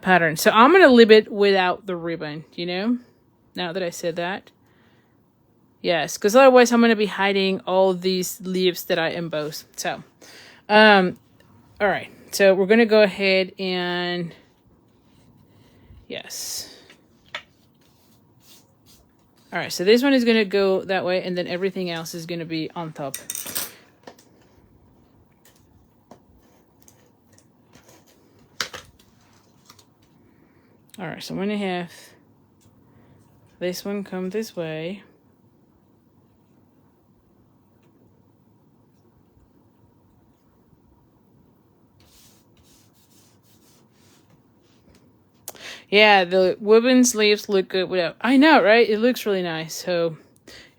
pattern. So I'm going to leave it without the ribbon, you know, now that I said that. Yes, because otherwise I'm going to be hiding all these leaves that I embossed. So, all right. So we're going to go ahead and, yes. All right. So this one is going to go that way, and then everything else is going to be on top. All right. So I'm going to have this one come this way. Yeah, the woven sleeves look good without. I know, right? It looks really nice. So,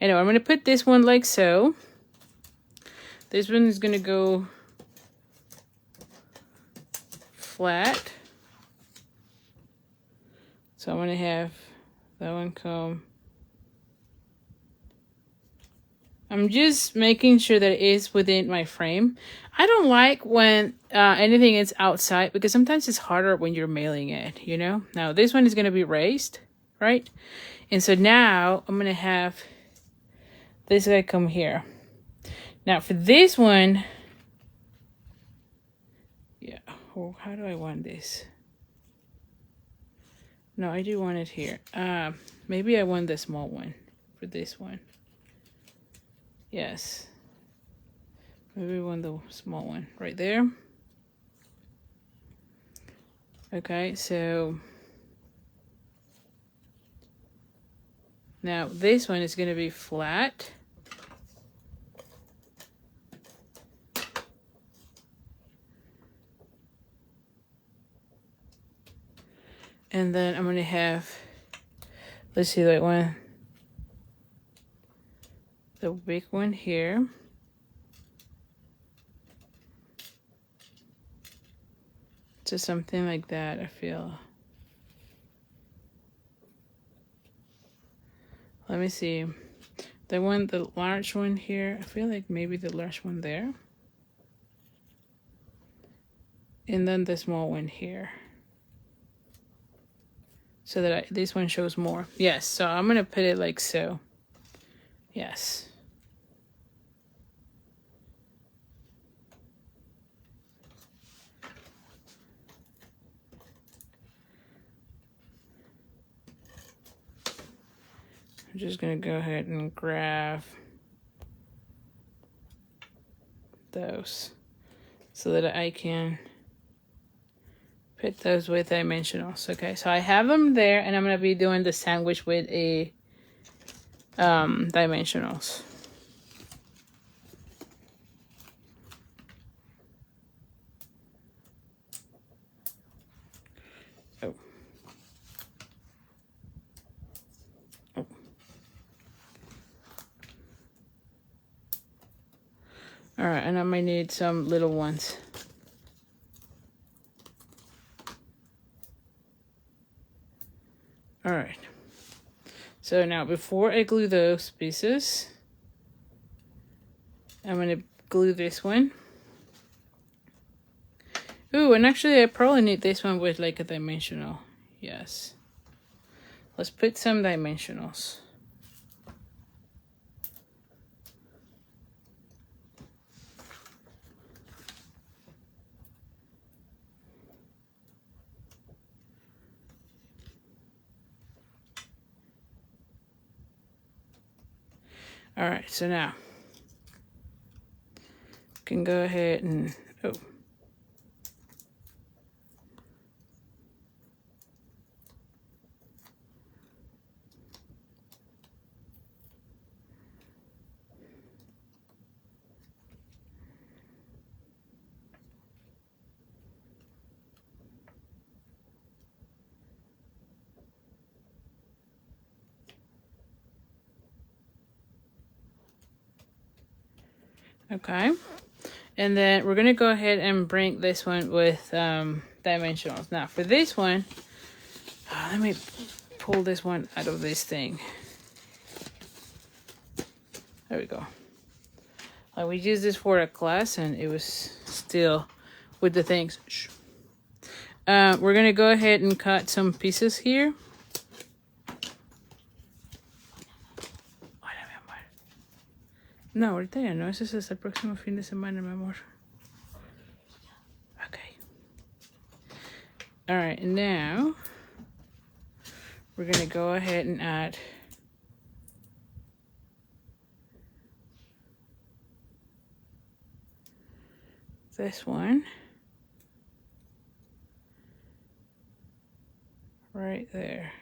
anyway, I'm going to put this one like so. This one is going to go flat. So I'm going to have that one come. I'm just making sure that it is within my frame. I don't like when anything is outside, because sometimes it's harder when you're mailing it, you know? Now, this one is going to be raised, right? And so now I'm going to have this guy come here. Now, for this one, yeah, oh, how do I want this? No, I do want it here. Maybe I want the small one for this one. Yes. Maybe we want the small one right there. Okay, so now this one is going to be flat. And then I'm going to have, let's see, that one, the big one here. So something like that, I feel. Let me see. The large one here, I feel like maybe the large one there. And then the small one here. So that this one shows more. Yes, so I'm going to put it like so. Yes. I'm just going to go ahead and grab those so that I can put those with dimensionals. Okay, so I have them there, and I'm going to be doing the sandwich with a dimensionals. Oh. Oh. All right, and I might need some little ones. All right. So now before I glue those pieces, I'm gonna glue this one. Ooh, and actually I probably need this one with like a dimensional. Yes. Let's put some dimensionals. All right, so now you can go ahead and, oh. Okay, and then we're gonna go ahead and bring this one with dimensionals. Now for this one, let me pull this one out of this thing. There we go. We used this for a class and it was still with the things. We're gonna go ahead and cut some pieces here. No, ahorita ya no. Ese es hasta el próximo fin de semana, mi amor. Okay. All right, and now we're gonna go ahead and add this one right there.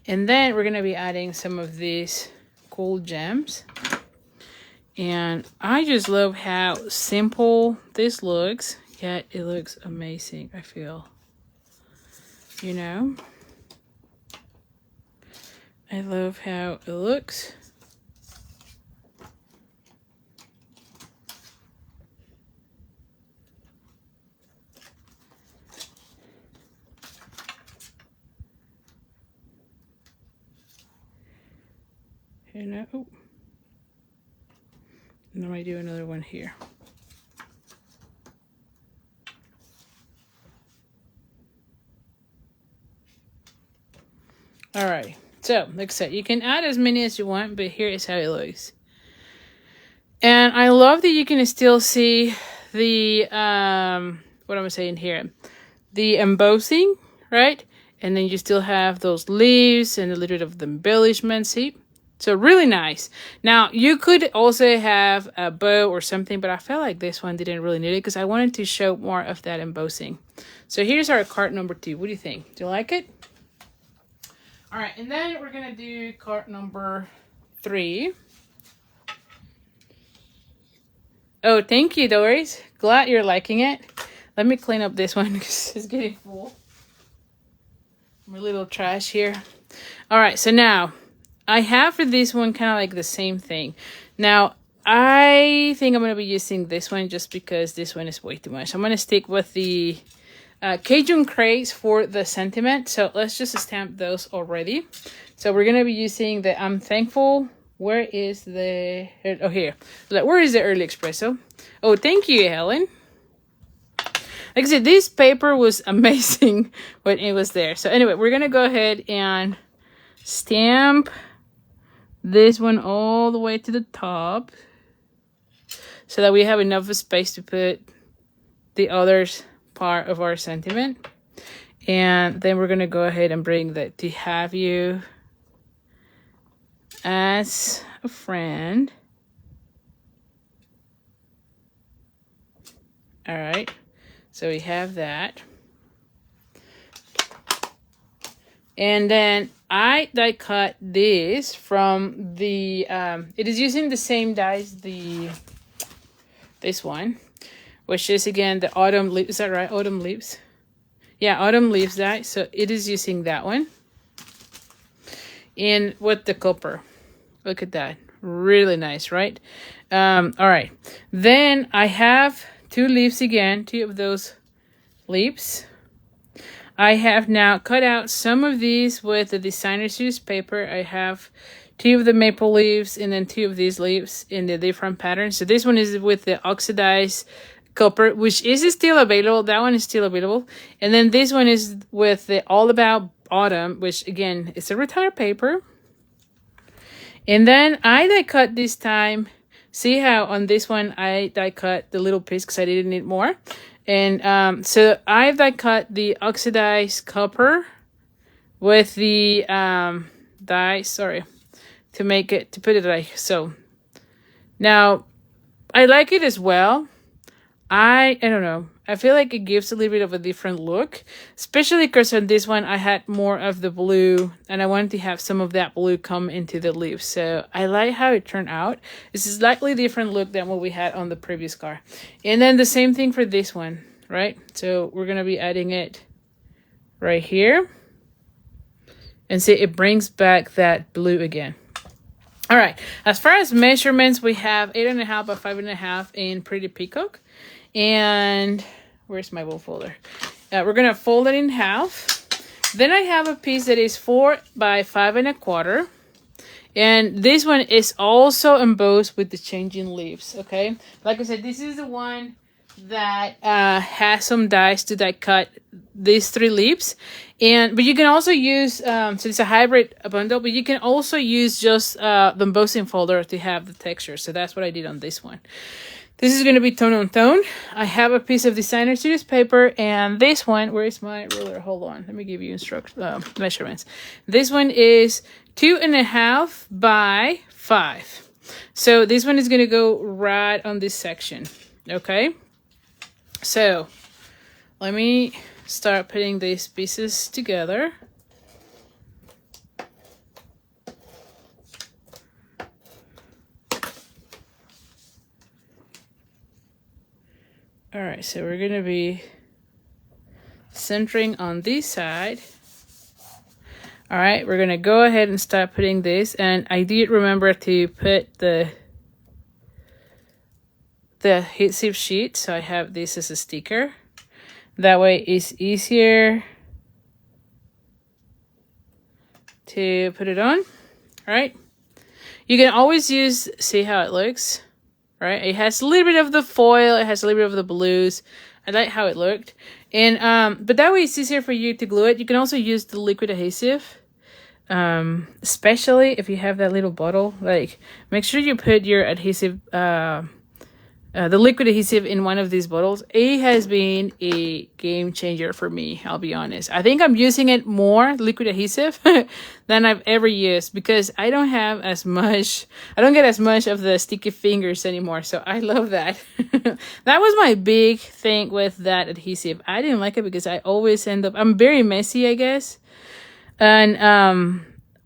And then we're gonna be adding some of these cool gems. And I just love how simple this looks, yet it looks amazing, I feel. You know? I love how it looks. You know? Oh. And I might do another one here. Alright, so like I said, you can add as many as you want, but here is how it looks. And I love that you can still see the what am I saying here? The embossing, right? And then you still have those leaves and a little bit of the embellishment, see? So really nice. Now, you could also have a bow or something, but I felt like this one didn't really need it because I wanted to show more of that embossing. So here's our card number 2. What do you think? Do you like it? All right, and then we're going to do card number 3. Oh, thank you, Doris. Glad you're liking it. Let me clean up this one because it's getting full. My little trash here. All right, so now I have for this one kind of like the same thing. Now, I think I'm going to be using this one just because this one is way too much. I'm going to stick with the Cajun craze for the sentiment. So let's just stamp those already. So we're going to be using the I'm thankful. Where is the... Oh, here. Where is the early espresso? Oh, thank you, Helen. Like I said, this paper was amazing when it was there. So anyway, we're going to go ahead and stamp this one all the way to the top so that we have enough space to put the other part of our sentiment. And then we're going to go ahead and bring the to have you as a friend. All right. So we have that. And then I die cut this from the, it is using the same dies, this one, which is again the autumn leaves. Is that right? Autumn leaves. Yeah, autumn leaves die. So it is using that one. And with the copper. Look at that. Really nice, right? All right. Then I have 2 leaves again, 2 of those leaves. I have now cut out some of these with the designer series paper. I have 2 of the maple leaves and then 2 of these leaves in the different patterns. So this one is with the oxidized copper, which is still available. That one is still available. And then this one is with the All About Autumn, which again is a retired paper. And then I die cut this time. See how on this one I die cut the little piece because I didn't need more. And so I've die cut the oxidized copper with the dye, sorry, to put it like so. Now I like it as well. I don't know. I feel like it gives a little bit of a different look, especially because on this one I had more of the blue and I wanted to have some of that blue come into the leaves. So I like how it turned out. It's a slightly different look than what we had on the previous car. And then the same thing for this one, right? So we're going to be adding it right here. And see, it brings back that blue again. All right. As far as measurements, we have 8.5 by 5.5 in Pretty Peacock. And where's my bowl folder? We're gonna fold it in half. Then I have a piece that is 4 by 5.25, and this one is also embossed with the changing leaves. Okay, like I said, this is the one that has some dies to die cut these 3 leaves, but you can also use so it's a hybrid bundle, but you can also use just the embossing folder to have the texture. So that's what I did on this one. This is going to be tone on tone. I have a piece of designer series paper, and this one, where is my ruler? Hold on, let me give you measurements. This one is 2.5 by 5. So this one is going to go right on this section. Okay. So let me start putting these pieces together. All right, so we're going to be centering on this side. All right, we're going to go ahead and start putting this. And I did remember to put the adhesive sheet. So I have this as a sticker. That way it's easier to put it on. All right. You can always use, see how it looks. Right, it has a little bit of the foil, it has a little bit of the blues. I like how it looked. And but that way it's easier for you to glue it. You can also use the liquid adhesive, especially if you have that little bottle. Like, make sure you put your adhesive, the liquid adhesive in one of these bottles. It has been a game changer for me, I'll be honest. I think I'm using it more, liquid adhesive, than I've ever used, because I don't get as much of the sticky fingers anymore. So I love that. That was my big thing with that adhesive. I didn't like it because I always end up, I'm very messy, I guess. And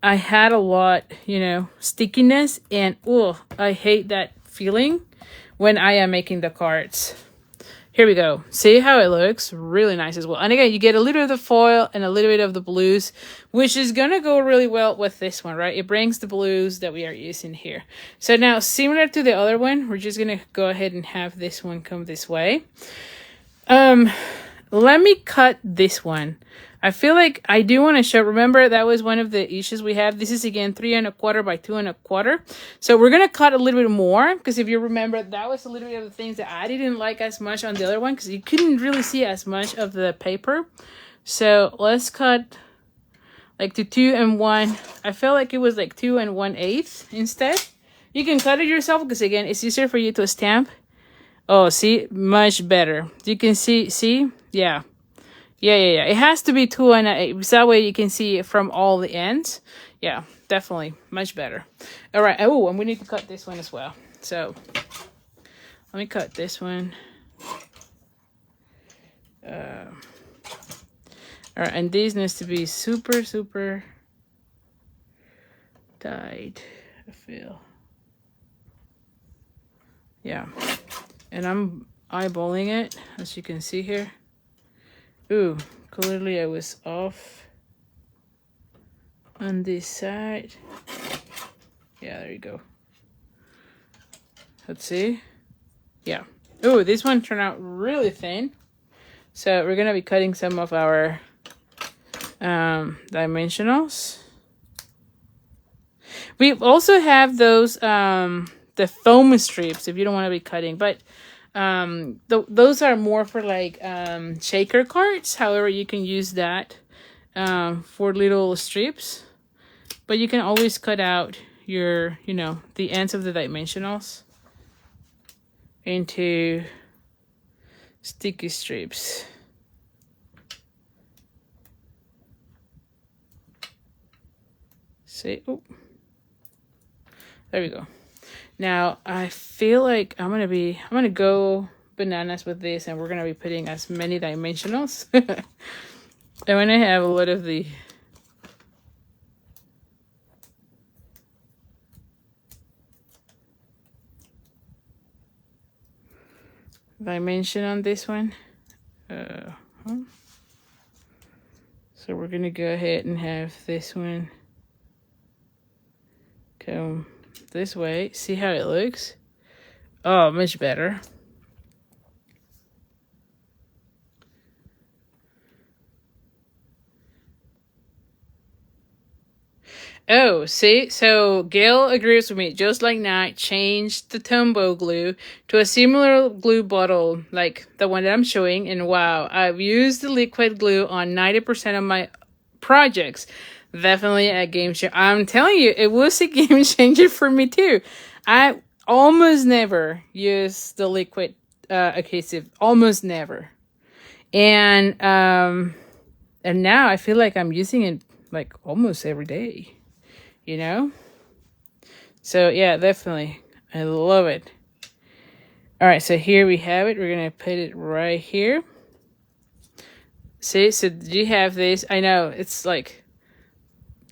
I had a lot, stickiness, and I hate that feeling when I am making the cards. Here we go. See how it looks? Really nice as well. And again, you get a little bit of the foil and a little bit of the blues, which is going to go really well with this one, right? It brings the blues that we are using here. So now, similar to the other one, we're just going to go ahead and have this one come this way. Let me cut this one. I feel like I do want to show, remember that was one of the issues we had. This is again 3.25 by 2.25. So we're going to cut a little bit more, because if you remember, that was a little bit of the things that I didn't like as much on the other one, because you couldn't really see as much of the paper. So let's cut like to 2 1. I felt like it was like 2 1/8 instead. You can cut it yourself, because again, it's easier for you to stamp. Oh, see, much better. You can see, yeah. Yeah. It has to be 2 1/8. That way you can see it from all the ends. Yeah, definitely. Much better. All right. Oh, and we need to cut this one as well. So let me cut this one. All right. And these needs to be super, super tight, I feel. Yeah. And I'm eyeballing it, as you can see here. Ooh, clearly I was off on this side. Yeah, there you go. Let's see. Yeah. Ooh, this one turned out really thin. So we're going to be cutting some of our dimensionals. We also have those the foam strips if you don't want to be cutting, but those are more for like shaker cards. However, you can use that for little strips, but you can always cut out your, you know, the ends of the dimensionals into sticky strips. See, oh, there we go. Now I feel like I'm gonna go bananas with this, and we're gonna be putting as many dimensionals. And when I have a lot of the dimension on this one, so we're gonna go ahead and have this one come this way. See how it looks? Oh, much better. Oh, see? So Gail agrees with me. Just like Night changed the Tombow glue to a similar glue bottle like the one that I'm showing. And wow, I've used the liquid glue on 90% of my projects. Definitely a game changer. I'm telling you, it was a game changer for me too. I almost never use the liquid adhesive. Almost never. And now I feel like I'm using it like almost every day. You know? So yeah, definitely. I love it. All right, so here we have it. We're going to put it right here. See, so you have this. I know it's like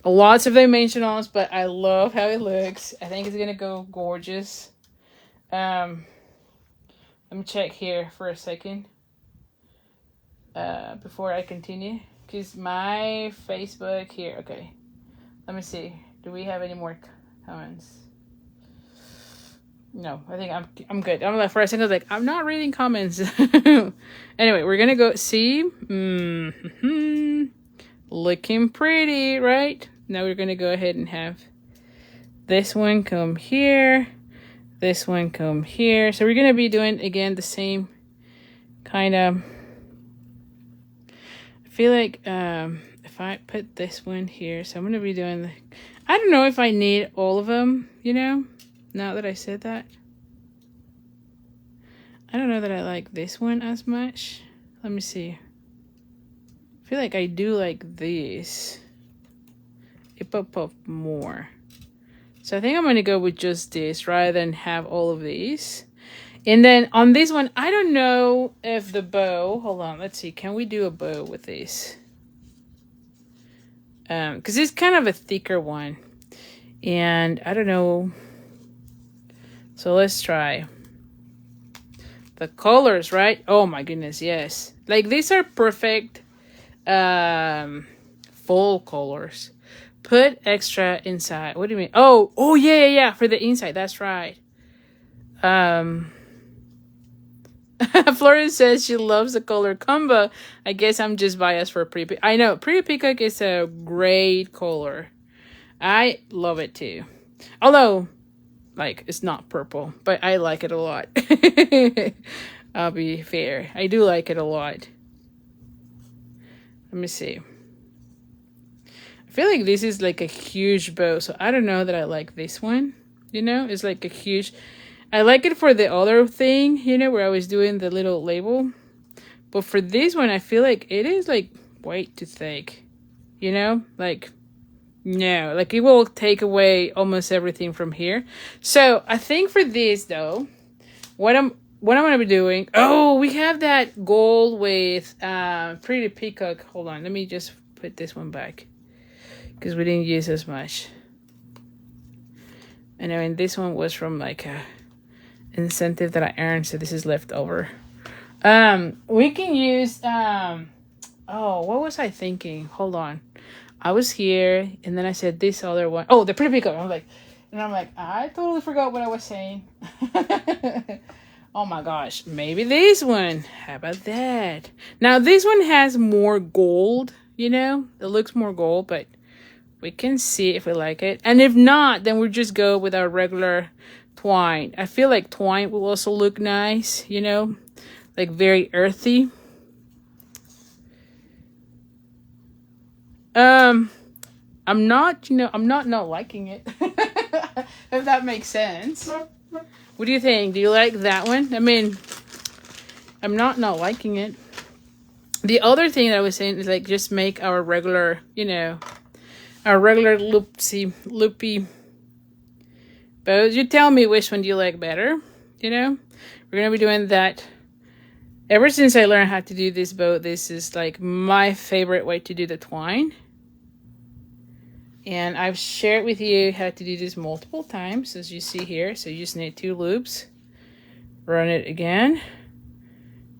lots of dimensionals, but I love how it looks. I think it's going to go gorgeous. Let me check here for a second before I continue. Because my Facebook here, okay. Let me see. Do we have any more comments? No, I think I'm good. I'm like, for a second, I was like, I'm not reading comments. Anyway, we're gonna go see. Looking pretty, right? Now we're gonna go ahead and have this one come here. This one come here. So we're gonna be doing again the same kind of. I feel like if I put this one here, so I'm gonna be doing the. I don't know if I need all of them, you know, now that I said that. I don't know that I like this one as much. Let me see. I feel like I do like this. It pop up more. So I think I'm going to go with just this rather than have all of these. And then on this one, I don't know if the bow, hold on, let's see. Can we do a bow with this? Because it's kind of a thicker one, and I don't know. So let's try the colors, right? Oh my goodness, yes. Like these are perfect full colors. Put extra inside. What do you mean? Oh yeah, for the inside. That's right. Florence says she loves the color combo. I guess I'm just biased for Pretty Peacock. I know, Pretty Peacock is a great color. I love it too. Although, like, it's not purple, but I like it a lot. I'll be fair. I do like it a lot. Let me see. I feel like this is like a huge bow, so I don't know that I like this one. You know, it's like a huge... I like it for the other thing, you know, where I was doing the little label. But for this one, I feel like it is like way too thick. You know, like, no, like it will take away almost everything from here. So I think for this though, what I'm gonna be doing. Oh, we have that gold with Pretty Peacock. Hold on, let me just put this one back because we didn't use as much. And I mean, this one was from like a incentive that I earned, so this is left over. We can use oh, what was I thinking? Hold on. I was here and then I said this other one. Oh, the Pretty Peacock. I'm like, I totally forgot what I was saying. Oh my gosh, maybe this one. How about that? Now this one has more gold, you know? It looks more gold, but we can see if we like it. And if not, then we'll just go with our regular twine. I feel like twine will also look nice, you know? Like very earthy. I'm not, you know, I'm not liking it. If that makes sense. What do you think? Do you like that one? I mean, I'm not liking it. The other thing that I was saying is like just make our regular, you know, our regular loopy bows. You tell me which one do you like better, you know? We're going to be doing that. Ever since I learned how to do this bow, this is like my favorite way to do the twine. And I've shared with you how to do this multiple times, as you see here. So you just need 2 loops. Run it again.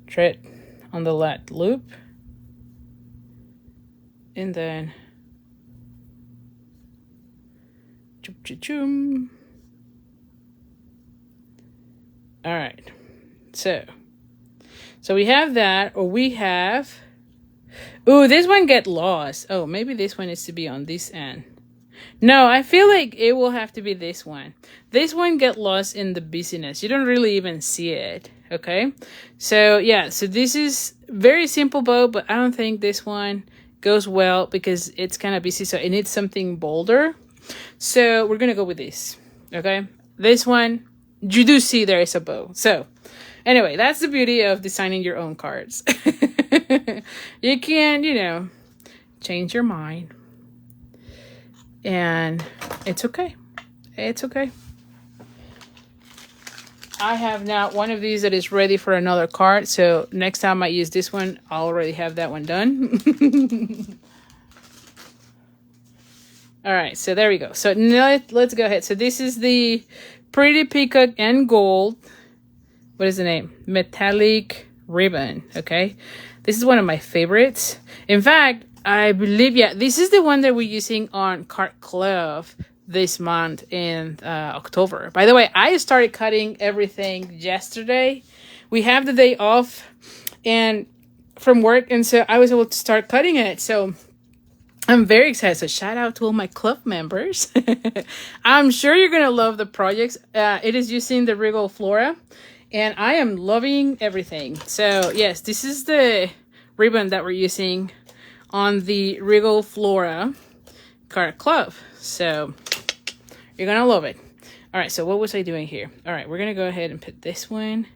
Thread on the last loop. And then... Choom. All right. So we have that, or we have... Ooh, this one get lost. Oh, maybe this one needs to be on this end. No, I feel like it will have to be this one. This one get lost in the busyness. You don't really even see it, okay? So, yeah, so this is very simple bow, but I don't think this one goes well because it's kind of busy, so it needs something bolder. So, we're going to go with this, okay? This one, you do see there is a bow. So, anyway, that's the beauty of designing your own cards. You can, you know, change your mind. And it's okay. It's okay. I have now one of these that is ready for another card. So next time I use this one, I'll already have that one done. All right, so there we go. So now let's go ahead. So this is the Pretty Peacock and Gold. What is the name? Metallic Ribbon, okay? This is one of my favorites. In fact, I believe, yeah, this is the one that we're using on Card Club this month in October. By the way, I started cutting everything yesterday. We have the day off and from work, and so I was able to start cutting it. So I'm very excited. So shout out to all my club members. I'm sure you're going to love the projects. It is using the Regal Flora, and I am loving everything. So yes, this is the ribbon that we're using on the Regal Flora Card Club. So you're gonna love it. All right, so what was I doing here? All right, we're gonna go ahead and put this one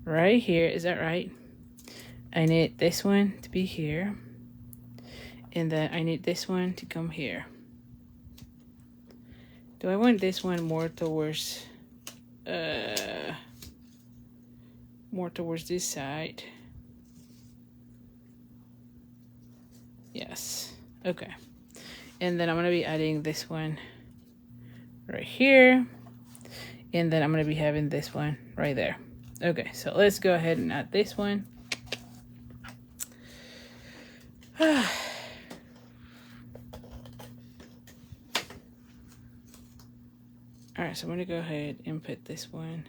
right here. Is that right? I need this one to be here. And then I need this one to come here. Do I want this one more towards this side? Yes. Okay. And then I'm going to be adding this one right here. And then I'm going to be having this one right there. Okay. So let's go ahead and add this one. All right. So I'm going to go ahead and put this one.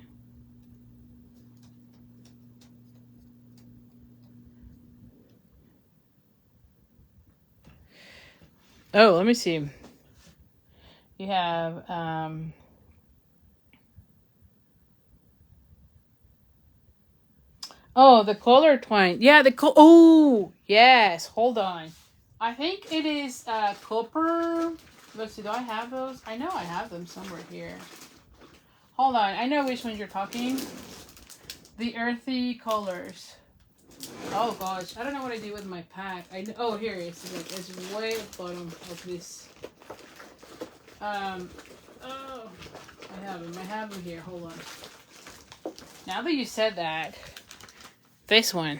Oh, let me see. You have, oh, the color twine. Yeah, oh, yes. Hold on. I think it is, copper. Let's see. Do I have those? I know I have them somewhere here. Hold on. I know which ones you're talking. The earthy colors. Oh gosh, I don't know what I did with my pack. Oh, here it is. It's way at the bottom of this. Oh, I have them here. Hold on. Now that you said that, this one.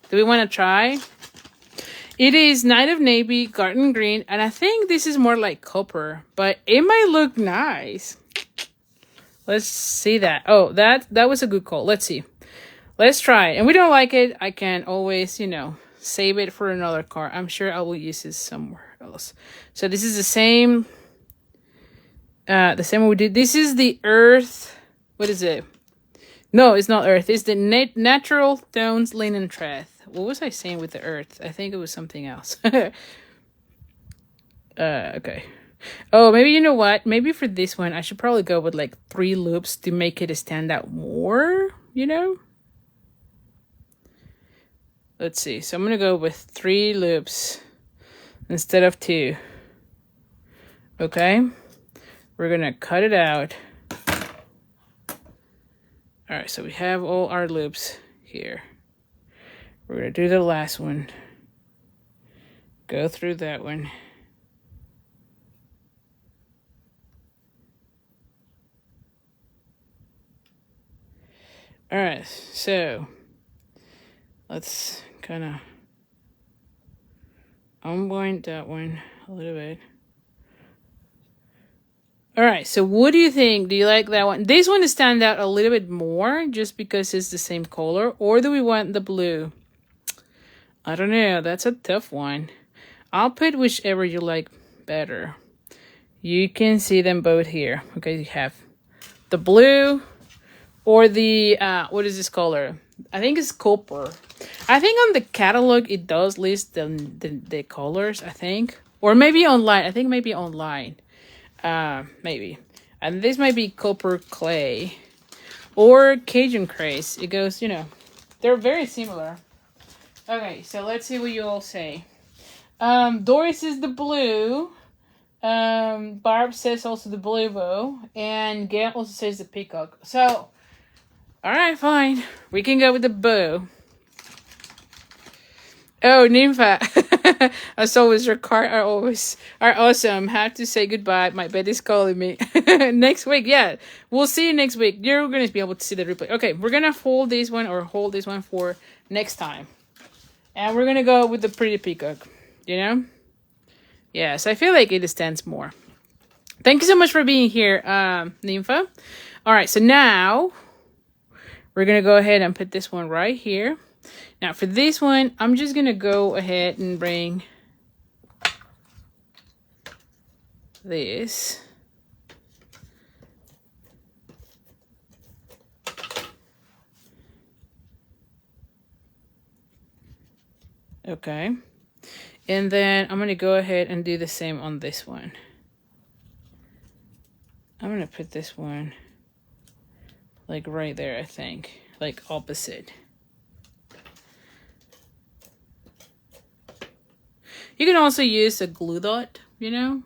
Do we want to try? It is Night of Navy, Garden Green, and I think this is more like copper, but it might look nice. Let's see that. Oh, that was a good call. Let's see. Let's try it. And we don't like it, I can always, you know, save it for another card. I'm sure I will use this somewhere else. So this is the same one we did. This is the Earth. What is it? No, it's not Earth. It's the Natural Tones Linen Thread. what was I saying with the earth? I think it was something else. Okay. Oh, maybe you know what? Maybe for this one, I should probably go with like 3 loops to make it stand out more, you know? Let's see. So I'm going to go with 3 loops instead of 2. Okay? We're going to cut it out. All right, so we have all our loops here. We're going to do the last one. Go through that one. All right, so let's kind of unwind that one a little bit. All right, so what do you think? Do you like that one? This one to stand out a little bit more just because it's the same color, or do we want the blue? I don't know. That's a tough one. I'll put whichever you like better. You can see them both here. Okay, you have the blue or the, what is this color? I think it's copper. I think on the catalog, it does list the colors, I think. Or maybe online. I think maybe online. Maybe. And this might be copper clay. Or Cajun craze. It goes, you know, they're very similar. Okay, so let's see what you all say. Doris is the blue. Barb says also the blue bow. And Gail also says the peacock. So, alright, fine. We can go with the bow. Oh, Nympha. As always, your cards are awesome. Have to say goodbye. My bed is calling me. Next week, yeah. We'll see you next week. You're going to be able to see the replay. Okay, we're going to hold this one for next time. And we're going to go with the pretty peacock. You know? Yes, I feel like it stands more. Thank you so much for being here, Nympha. All right, so now we're going to go ahead and put this one right here. Now, for this one, I'm just going to go ahead and bring this. Okay. And then I'm going to go ahead and do the same on this one. I'm going to put this one like right there, I think. Like opposite. You can also use a glue dot, you know?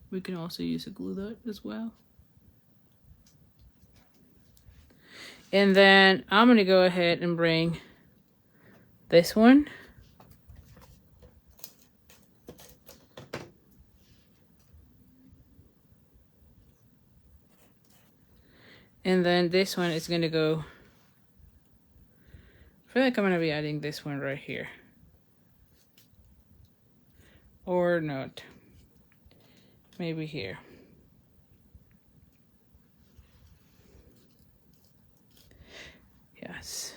We can also use a glue dot as well. And then I'm going to go ahead and bring this one. And then this one is going to go... I feel like I'm going to be adding this one right here. Or not. Maybe here. Yes.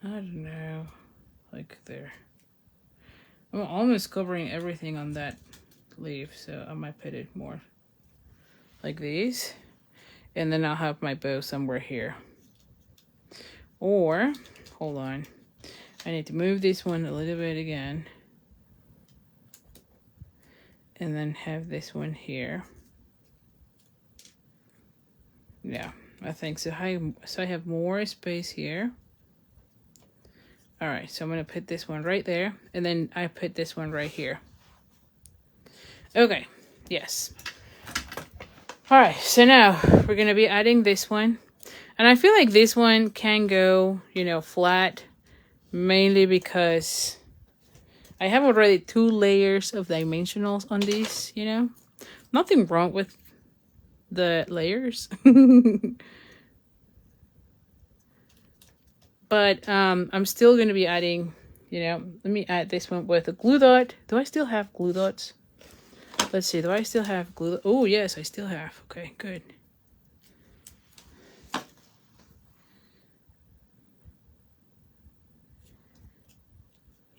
I don't know. Like there. I'm almost covering everything on that leaf, so I might put it more like these. And then I'll have my bow somewhere here. Or, hold on. I need to move this one a little bit again. And then have this one here. Yeah, I think so. I have more space here. All right, so I'm going to put this one right there. And then I put this one right here. Okay, yes. All right, so now we're going to be adding this one. And I feel like this one can go, you know, flat. Mainly because I have already 2 layers of dimensionals on these, you know. Nothing wrong with the layers. But I'm still going to be adding, you know, let me add this one with a glue dot. Do I still have glue dots? Let's see, do I still have glue? Oh, yes, I still have. Okay, good.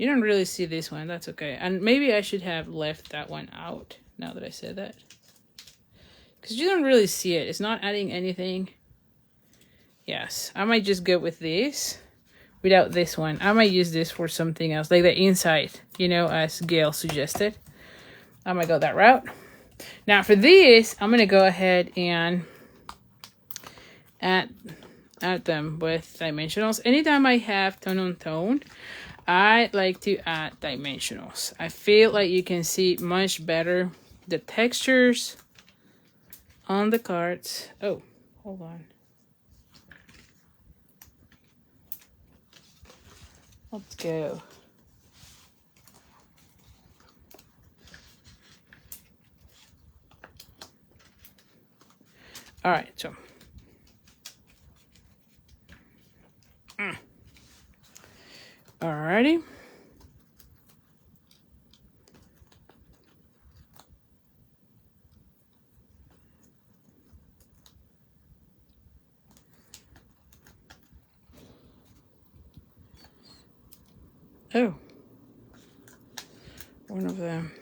You don't really see this one. That's okay. And maybe I should have left that one out now that I said that. Because you don't really see it. It's not adding anything. Yes. I might just go with this without this one. I might use this for something else. Like the inside, you know, as Gail suggested. I might go that route. Now for this, I'm going to go ahead and add them with dimensionals. Anytime I have tone on tone, I like to add dimensionals. I feel like you can see much better the textures on the cards. Oh, hold on. Let's go. All right, so. Alrighty. Oh. One of them.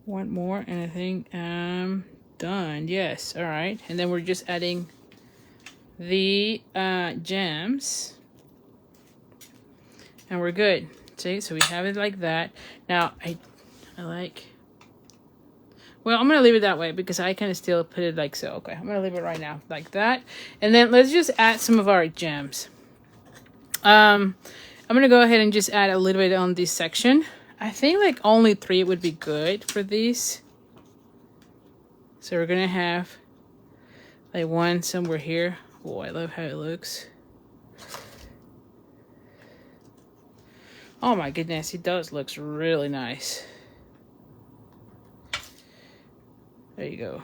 One more, and I think I'm done. Yes, all right. And then we're just adding the gems. And we're good. See, so we have it like that. Now, I like... Well, I'm going to leave it that way because I can still put it like so. Okay, I'm going to leave it right now like that. And then let's just add some of our gems. I'm going to go ahead and just add a little bit on this section. I think like only 3 would be good for these. So we're going to have like one somewhere here. Oh, I love how it looks. Oh my goodness, it does looks really nice. There you go.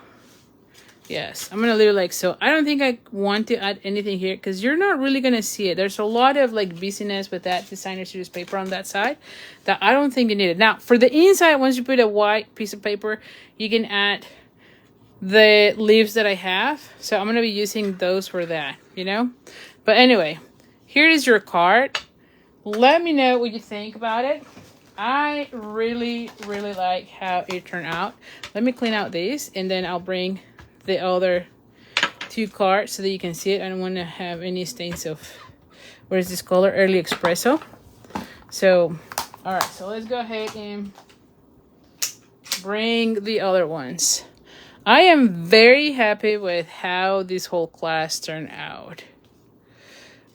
Yes, I'm gonna leave it like so. I don't think I want to add anything here because you're not really gonna see it. There's a lot of like busyness with that designer series paper on that side that I don't think you need it. Now for the inside, once you put a white piece of paper, you can add the leaves that I have. So I'm gonna be using those for that, you know. But anyway, here is your card. Let me know what you think about it. I really like how it turned out. Let me clean out these and then I'll bring the other 2 cards so that you can see it. I don't want to have any stains of, what is this color? Early Espresso. So, all right, so let's go ahead and bring the other ones. I am very happy with how this whole class turned out.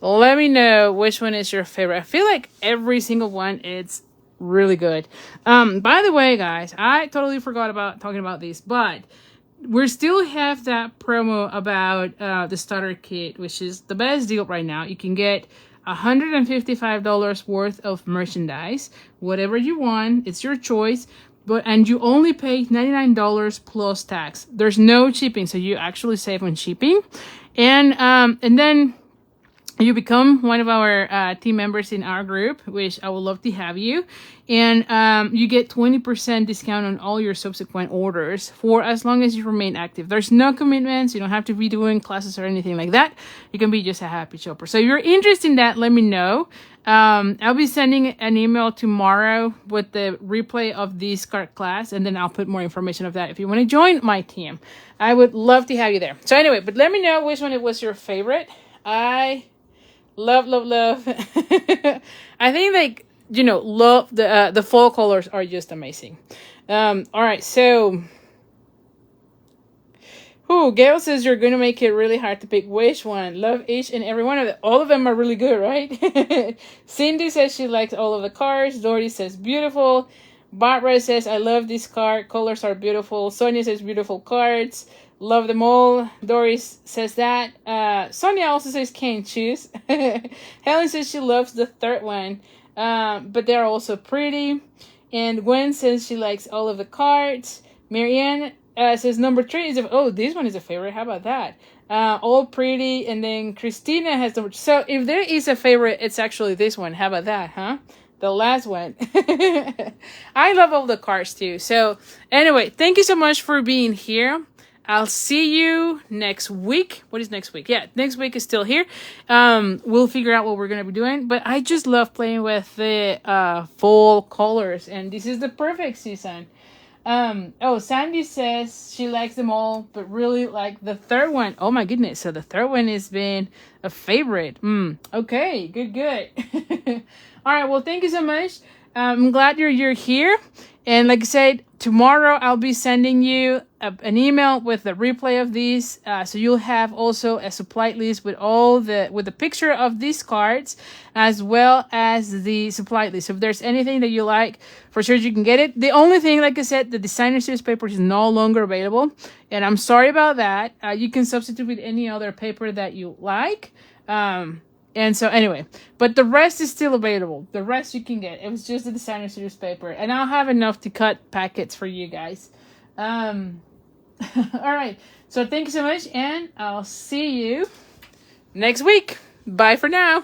Let me know which one is your favorite. I feel like every single one is really good. By the way, guys, I totally forgot about talking about these, but we still have that promo about the starter kit, which is the best deal right now. You can get $155 worth of merchandise, whatever you want. It's your choice. And you only pay $99 plus tax. There's no shipping, so you actually save on shipping. And then you become one of our team members in our group, which I would love to have you. And you get 20% discount on all your subsequent orders for as long as you remain active. There's no commitments. You don't have to be doing classes or anything like that. You can be just a happy shopper. So if you're interested in that, let me know. I'll be sending an email tomorrow with the replay of this card class, and then I'll put more information of that if you want to join my team. I would love to have you there. So anyway, but let me know which one it was your favorite. I love I think, like, you know, love the fall colors are just amazing. All right, so Gail says you're gonna make it really hard to pick which one. Love each and every one of them. All of them are really good, right? Cindy says she likes all of the cards. Dory says beautiful. Barbara says I love this card. Colors are beautiful. Sonia says beautiful cards. Love them all. Doris says that. Sonia also says can't choose. Helen says she loves the third one. But they're also pretty. And Gwen says she likes all of the cards. Marianne says number 3 is this one is a favorite. How about that? All pretty. And then Christina has number. So if there is a favorite, it's actually this one. How about that, huh? The last one. I love all the cards too. So anyway, thank you so much for being here. I'll see you next week. What is next week? Yeah, next week is still here. We'll figure out what we're going to be doing. But I just love playing with the fall colors. And this is the perfect season. Sandy says she likes them all, but really like the third one. Oh my goodness. So the third one has been a favorite. Okay, good. All right, well, thank you so much. I'm glad you're here. And like I said, tomorrow I'll be sending you an email with the replay of these. So you'll have also a supply list with the picture of these cards, as well as the supply list. So if there's anything that you like, for sure you can get it. The only thing, like I said, the designer series paper is no longer available. And I'm sorry about that. You can substitute with any other paper that you like. And so anyway, but the rest is still available. The rest you can get. It was just the designer series paper. And I'll have enough to cut packets for you guys. All right. So thank you so much. And I'll see you next week. Bye for now.